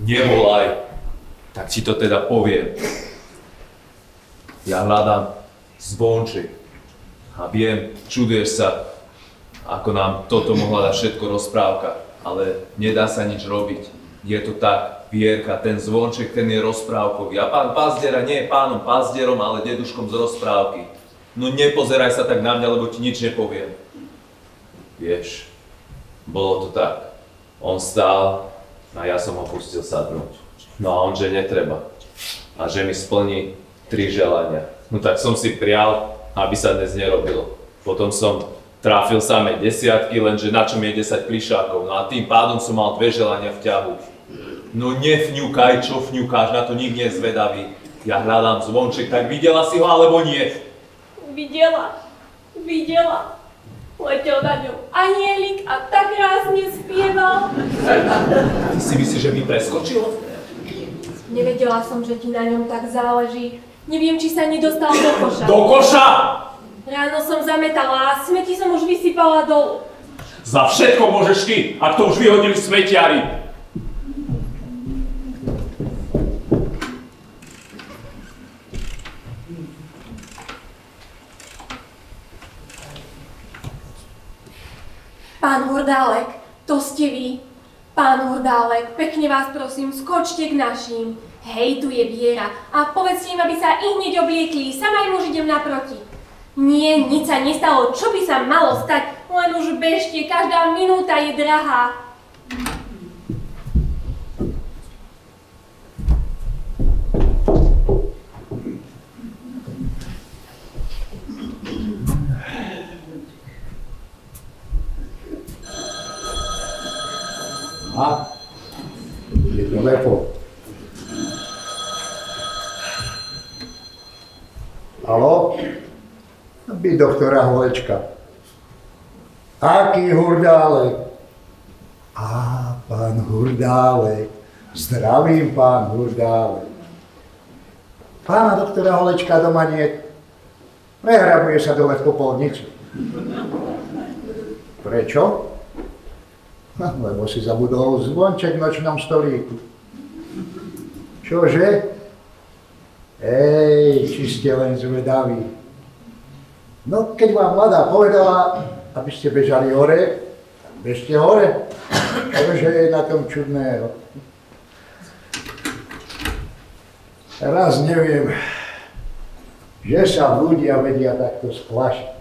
Nevolaj. Tak ti to teda poviem. Ja hľadám zvonček. A viem, čuduješ sa, ako nám toto mohla dať všetko rozprávka. Ale nedá sa nič robiť. Je to tak, Vierka, ten zvonček, ten je rozprávkový. A pán Pazdiera nie je pánom Pazdierom, ale deduškom z rozprávky. No nepozeraj sa tak na mňa, lebo ti nič nepoviem. Vieš, bolo to tak. On stál a ja som ho pustil sadnúť. No a on, že netreba. A že mi splní 3 želania. No tak som si prial, aby sa dnes nerobilo. Potom som trafil samé desiatky, lenže na čom je 10 plišákov. No a tým pádom som mal 2 želania v ťahu. No nefňukaj, čo fňukáš, na to nik nie je zvedavý. Ja hľadám zvonček, tak videla si ho alebo nie? Videla. Letel na ňu anielik a tak krásne spieval. Ty si myslíš, že mi preskočilo? Nevedela som, že ti na ňom tak záleží. Neviem, či sa nedostal do koša. Do koša! Ráno som zametala a smeti som už vysypala dolu. Za všetko môžeš ty, ak to už vyhodili smetiari. Pán Hordálek, to ste vy. Pán Hordálek, pekne vás prosím, skočte k našim. Hej, tu je Viera. A povedzte im, aby sa ihneď obliekli, sama im už idem naproti. Nie, nič sa nestalo, čo by sa malo stať? Len už bežte, každá minúta je drahá. A Haló? By doktora Holečka. Aký Hurdálek? Pán Hurdálek. Zdravím, pán Hurdálek. Pána doktora Holečka doma nie. Prehrabuje sa dole v popolnici. Prečo? Lebo si zabudol zvonček v nočnom stolíku. Čože? Či ste len zvedaví. No, keď vám mladá povedala, aby ste bežali hore, bežte hore. Čože je na tom čudného? Raz neviem, že sa ľudia vedia takto splašiť.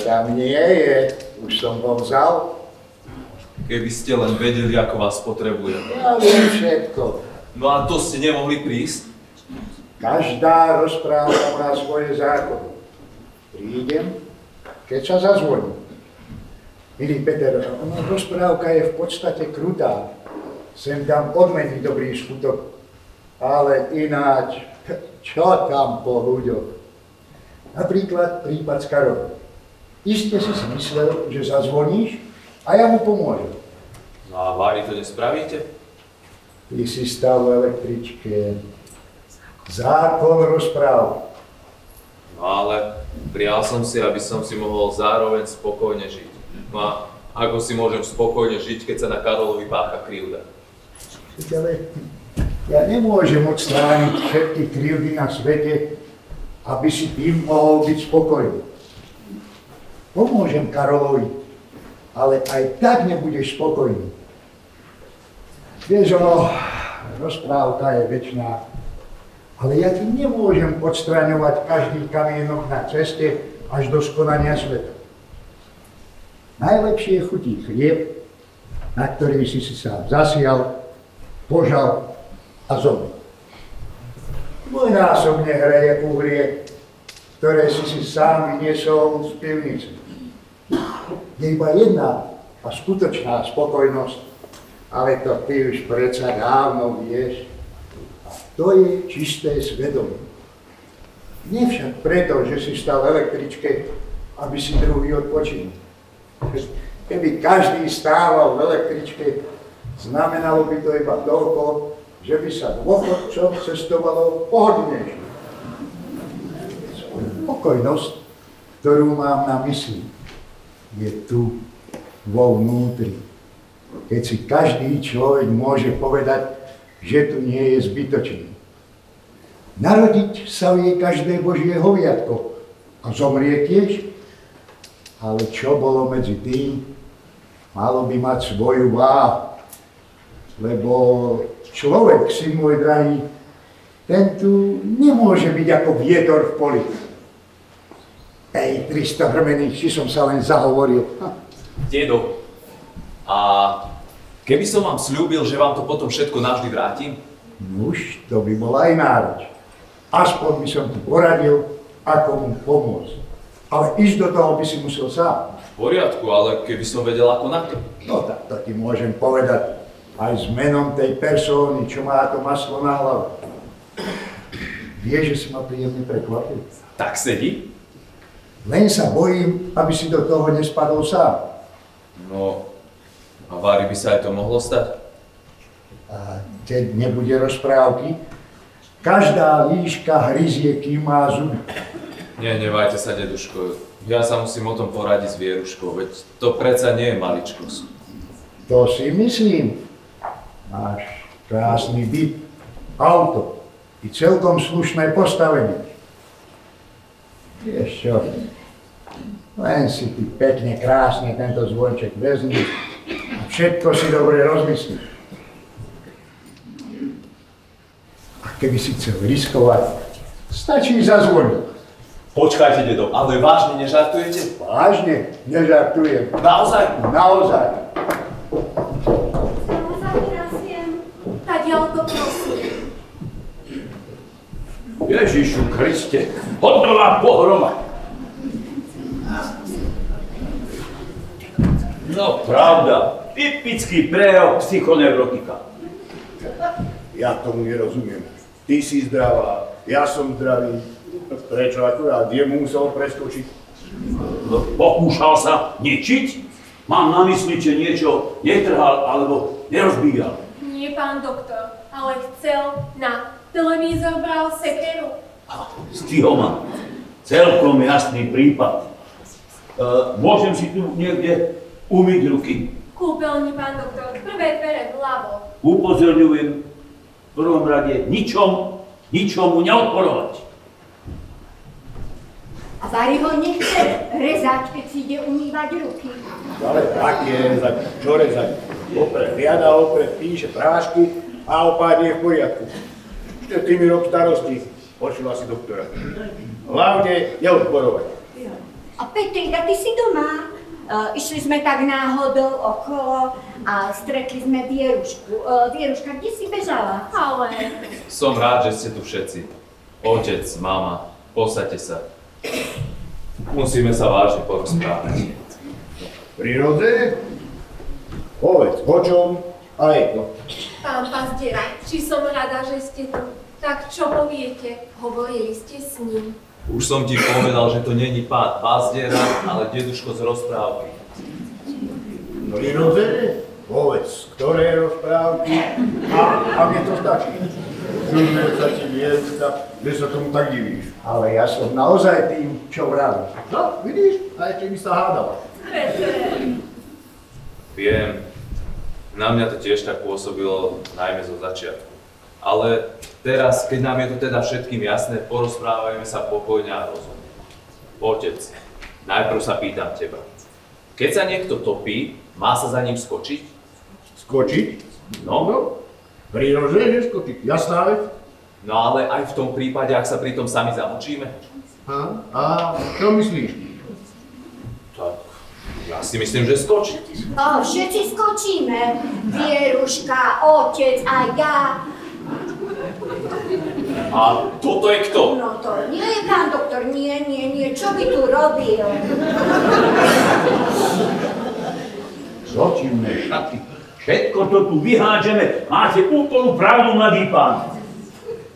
Tam nie je, už som ho vzal. Keby ste len vedeli, ako vás potrebujem. Ja viem všetko. No a to ste nemohli prísť? Každá rozpráva má svoje zákony. Prídem, keď sa zazvoní. Milý Peter, rozprávka je v podstate krutá. Sem tam odmení dobrý skutok. Ale ináč, čo tam po ľuďoch? Napríklad prípad s Karolom. Iste si myslel, že zazvoníš a ja mu pomôžem. No a Vári to nespravíte? Ty si stal v električke. Zákon rozpráv. No ale prijal som si, aby som si mohol zároveň spokojne žiť. No a ako si môžem spokojne žiť, keď sa na Karolovi pácha krivda? Ale ja nemôžem odstrániť všetky krivdy na svete, aby si tým mohol byť spokojný. Pomôžem Karolovi, ale aj tak nebudeš spokojný. Vieš, rozprávka je večná, ale ja ti nemôžem odstraňovať každý kamienok na ceste až do skonania sveta. Najlepšie chutí chlieb, na ktorý si sám zasial, požal a zomrel. Dvojnásobne hreje uhlie, ktoré si sám vyniesol z pivnice. Je iba jedna a skutočná spokojnosť, ale to ty už predsa dávno vieš. A to je čisté svedomie. Nie však preto, že si stal v električke, aby si druhý odpočinul. Keby každý stával v električke, znamenalo by to iba toľko, že by sa dôchodcom cestovalo pohodlnejšie. Spokojnosť, ktorú mám na mysli, je tu vo vnútri. Keď si každý človek môže povedať, že tu nie je zbytočný. Narodiť sa vie každé Božie hoviatko a zomrie tiež. Ale čo bolo medzi tým, malo by mať svoju váhu. Lebo človek, syn môj drahý, ten tu nemôže byť ako vietor v poli. 300 hrmených, či som sa len zahovoril. Dedo, a keby som vám sľúbil, že vám to potom všetko navždy vrátim? Nuž, to by bola aj nároč. Aspoň by som ti poradil, ako mu pomôcť. Ale ísť do toho by si musel sám. V poriadku, ale keby som vedel, ako na to. No tak to ti môžem povedať aj s menom tej persóny, čo má to maslo na hlave. Vieš, že si ma príjemne prekvapil. Tak sedí? Len sa bojím, aby si do toho nespadol sám. No, a Vári by sa aj to mohlo stať? A keď nebude rozprávky, každá líška hryzie, kým má zuby. Nie, nevajte sa, deduško. Ja sa musím o tom poradiť s Vieruškou, veď to predsa nie je maličkosť. To si myslím. Máš krásny byt, auto i celkom slušné postavenie. Vieš čo, len si ty pekne, krásne tento zvonček vezmi a všetko si dobre rozmyslíš. A keby si chcel riskovať, stačí zazvoniť. Počkajte, dedo, ale vážne nežartujete? Vážne? Nežartujem. Naozaj? Naozaj. Tadiaľko, prosím. Ježišu Kriste, hodnová pohroma. No pravda, typický prejav psychoneurotika. Ja tomu nerozumiem. Ty si zdravá, ja som zdravý. Prečo akurát jemu musel preskočiť? Pokúšal sa ničiť? Mám na mysli, že niečo netrhal alebo nerozbíjal. Nie, pán doktor, ale chcel na televízor bral sekeru. Stihoma. Celkom jasný prípad. Môžem si tu niekde umyť ruky? Kúpeľni, pán doktor, prvé dvere vľavo. Upozorňujem, v prvom rade ničomu neodporovať. A Vary ho nechce rezať, keď si ide umývať ruky. Ale tak je rezať. Čo rezať? Opred riada, opred píše prášky a opád je v poriadku. Ešte ty mi rob starosti. Počula si doktora. Hlavne neodporovať. A Petrika, ty si doma? Išli sme tak náhodou okolo a stretli sme Vierušku. Vieruška, kde si bežala? Ale... Som rád, že ste tu všetci. Otec, mama, posaďte sa. Musíme sa vážne porozprávať. Prirodzene? Povedz, o čom a je to. Pán Pazdiera, či som rada, že ste tu. Tak čo poviete? Hovorili ste s ním. Už som ti povedal, že to není pán Pazdiera, ale deduško z rozprávky. Prirodzene? Povedz, ktoré rozprávky a mne to stačí. Čudne sa ti viesť, že sa tomu tak divíš. Ale ja som naozaj tým, čo vraví. No, vidíš? A ešte by sa hádala. Viem, na mňa to tiež tak pôsobilo, najmä zo začiatku. Ale teraz, keď nám je to teda všetkým jasné, porozprávajme sa pokojne a rozumne. Otec, najprv sa pýtam teba. Keď sa niekto topí, má sa za ním skočiť? Skočiť? No. Prirodzene, že skočiť. Jasná vec? No ale aj v tom prípade, ak sa pri tom sami zamočíme. A čo myslíš? Tak, ja si myslím, že skočiť. Všetci skočíme. Vieruška, otec a ja. A toto je kto? No to nie je pán doktor, nie. Čo by tu robil? Zločinné šaty. Všetko to tu vyhádžeme. Máte úplnú pravdu, mladý pán.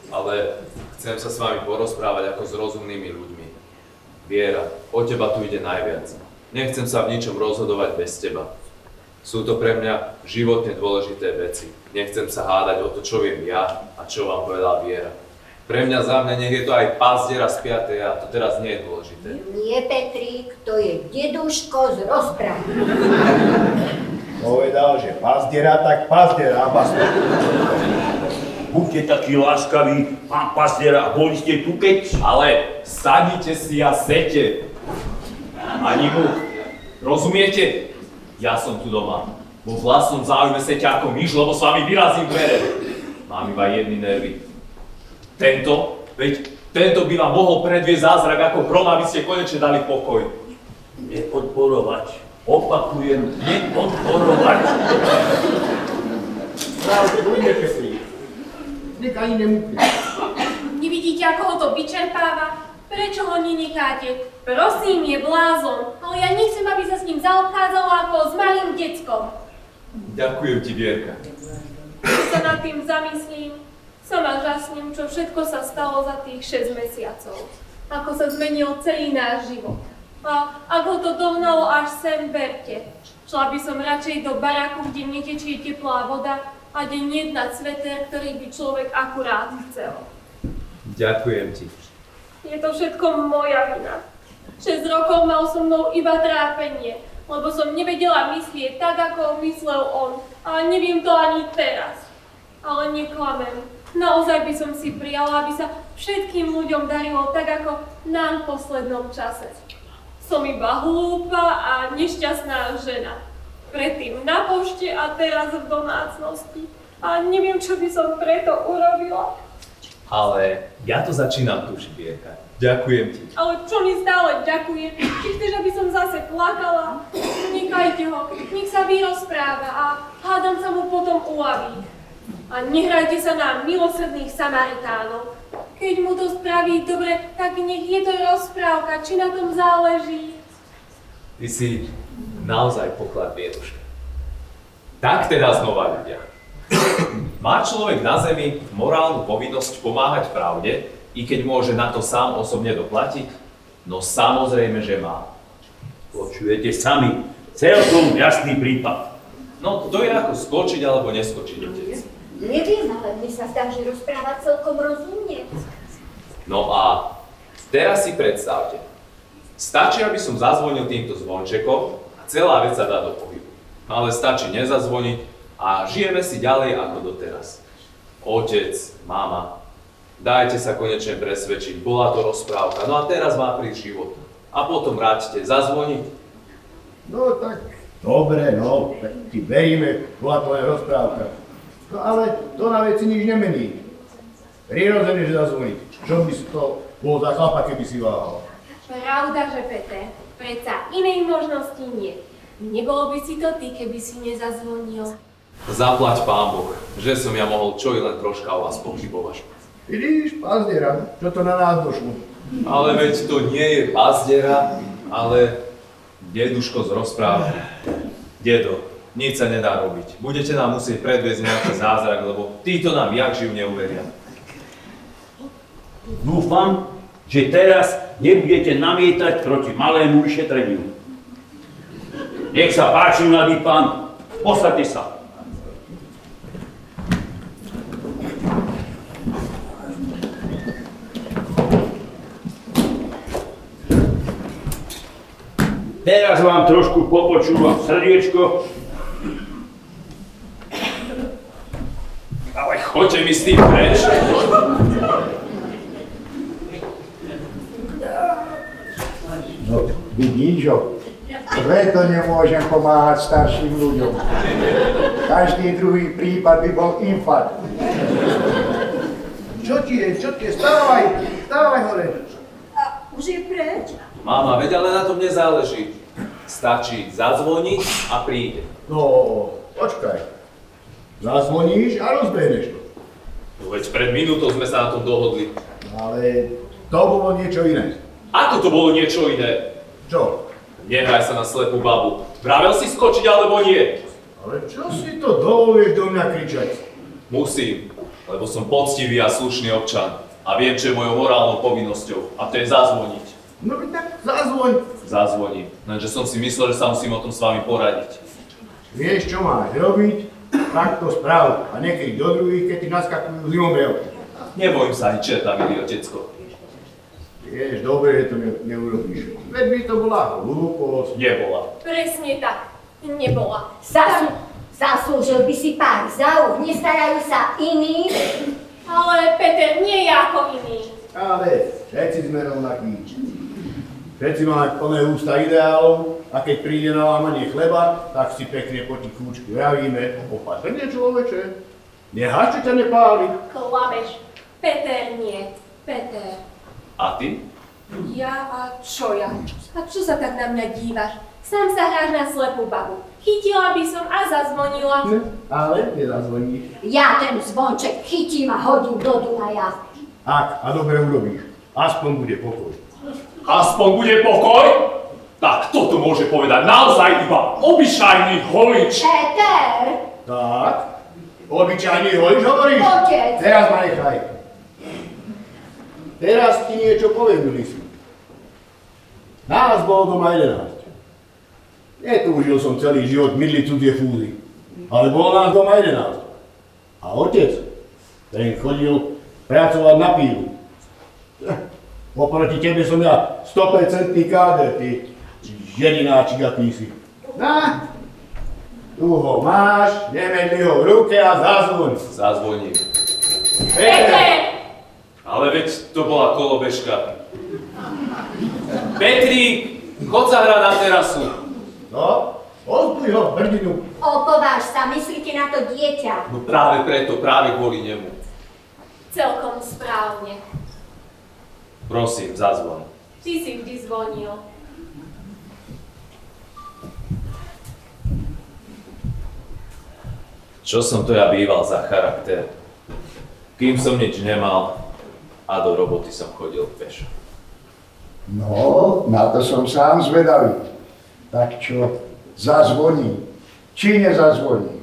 Ale chcem sa s vami porozprávať ako s rozumnými ľuďmi. Viera, o teba tu ide najviac. Nechcem sa v ničom rozhodovať bez teba. Sú to pre mňa životne dôležité veci. Nechcem sa hádať o to, čo viem ja a čo vám povedala Viera. Pre mňa, za mňa, nech je to aj Pazdiera z 5. a to teraz nie je dôležité. Nie, Petrík, to je deduško z rozprávky. Povedal, že Pazdiera, tak Pazdiera, pastor. Buďte takí láskaví, pán Pazdiera, boli ste tu keď? Ale sadnite si a sete. Ani mu, rozumiete? Ja som tu doma. Vo vlastnom záujme sete ako myš, lebo s vami vyrazím dvere. Mám iba jedny nervy. Tento by vám mohol predviesť zázrak ako hrom, aby ste konečne dali pokoj. Neodporovať. Opakujem, neodporovať. Pravdu, budeme Petri. Nech ani nemúkne. Nevidíte, ako ho to vyčerpáva? Prečo ho nenecháte? Prosím, je blázon, ale ja nechcem, aby sa s ním zaobchádzalo ako s malým deckom. Ďakujem ti, Vierka. Keď sa nad tým zamyslím, sama žasnem, čo všetko sa stalo za tých 6 mesiacov. Ako sa zmenil celý náš život. A ak ho to dohnalo až sem, verte. Šla by som radšej do baraku, kde netečie teplá voda a kde nie je sveter, ktorý by človek akurát chcel. Ďakujem ti. Je to všetko moja vina. 6 rokov mal so mnou iba trápenie, lebo som nevedela myslieť tak, ako myslel on. A neviem to ani teraz. Ale neklamem. Naozaj by som si prijala, aby sa všetkým ľuďom darilo tak, ako nám v poslednom čase. Som iba hlúpa a nešťastná žena. Predtým na pošte a teraz v domácnosti. A neviem, čo by som preto urobila. Ale ja to začínam tušiť, Vierka. Ďakujem ti. Ale čo mi stále ďakuje? Či chceš, aby som zase plakala? Nechajte ho, nech sa vyrozpráva a hádam sa mu potom uľaví. A nehrajte sa na milosrdných Samaritánov. Keď mu to spraví dobre, tak nech je to rozprávka, či na tom záleží. Ty si naozaj poklad, Vieruška. Tak teda znova, ľudia. Má človek na zemi morálnu povinnosť pomáhať pravde, i keď môže na to sám osobne doplatiť? No samozrejme, že má. Počujete sami, celkom jasný prípad. No to je ako skočiť alebo neskočiť, otec. Neviem, ale mne sa zdá, že rozpráva celkom rozumne. No a teraz si predstavte. Stačí, aby som zazvonil týmto zvončekom a celá vec sa dá do pohybu. Ale stačí nezazvoniť a žijeme si ďalej ako doteraz. Otec, mama, dajte sa konečne presvedčiť, bola to rozprávka, no a teraz má prísť život. A potom vráťte zazvoniť. No tak, dobre, no, tak ti veríme, bola to len rozprávka. No ale to na veci nič nemení. Prirodzene, že zazvoniť. Čo by si to bol za chlapa, keby si váhal? Pravda, že Peter, predsa inej možnosti nie. Nebolo by si to ty, keby si nezazvonil. Zaplať Pán Boh, že som ja mohol čo i len troška o vás pochybovať. Vidíš, pazdiera, čo to na nás došlo. Ale veď to nie je pazdiera, ale deduško z rozprávky. Dedo, nič sa nedá robiť. Budete nám musieť predviesť nejaký zázrak, lebo títo nám jak živ neuveria. Dúfam, že teraz nebudete namietať proti malému vyšetreniu. Nech sa páči, mladý pán, posaďte sa. Teraz vám trošku popočúvam srdiečko. Ale choďte mi s tým preč. No, vidíš ho? Preto nemôžem pomáhať starším ľuďom. Každý druhý prípad by bol infarkt. Čo ti je? Stávaj! Stávaj hore! A už je preč? Mama, veď ale na tom nezáleží. Stačí zazvoniť a príde. No, počkaj. Zazvoníš a rozbehneš to. No veď pred minútou sme sa na tom dohodli. Ale to bolo niečo iné. Ako to bolo niečo iné? Čo? Nehraj sa na slepú babu. Vravel si skočiť alebo nie? Ale čo si to dovolíš do mňa kričať? Musím, lebo som poctivý a slušný občan. A viem, čo je mojou morálnou povinnosťou. A to je zazvoniť. No tak zazvoň. Zazvoním. Lenže som si myslel, že sa musím o tom s vami poradiť. Vieš, čo máš robiť? Tak to správ. A niekedy do druhých, keď ti naskakujú zimomriavky. Nebojím sa ani čerta, milý otecko. Vieš, dobre, že to neurobíš. Veď by to bola hlúposť. Nebola. Presne tak. Nebola. Zaslúžil by si pár za uch, nestarajú sa iní. Ale Peter nie je ako iný. Ale všetci sme rovnakí. Všetci máme plné ústa ideálov a keď príde na lámanie chleba, tak si pekne potichúčky vravíme: opatrne, človeče, neháš, čo ťa nepáli. Klameš. Peter nie. Peter. A ty? Ja a čo ja? A čo sa tak na mňa dívaš? Sám sa hráš na slepú babu. Chytila by som a zazvonila. Ale nezazvoníš. Ja ten zvonček chytím a hodím do Dunaja. Ak a dobre urobíš, aspoň bude pokoj. Aspoň bude pokoj? Tak toto môže povedať naozaj iba obyčajný holič. Peter! Tak, obyčajný holič hovoríš? Otec! Teraz ma nechaj. Teraz ti niečo poviem, Lisi. Nás bolo doma 11. Netúžil som celý život mydliť cudzie fúzy, ale bolo nás doma 11. A otec, ten chodil pracovať na pílu. Oproti tebe som ja 100% káder, ty jedináčik aký si. Na, tu ho máš, nemedli ho v ruke a zazvoň. Zazvoním. Peter! Ale veď to bola kolobežka. Petrík, chod sa hrať na terasu. No, ozbuj ho, brdinu. Opováž sa, myslíte na to dieťa. No práve preto, práve kvôli nemu. Celkom správne. Prosím, zazvoň. Ty si vždy zvonil. Čo som to ja býval za charakter? Kým som nič nemal a do roboty som chodil pešo. No, na to som sám zvedavý. Tak čo, zazvoní, či nezazvoní?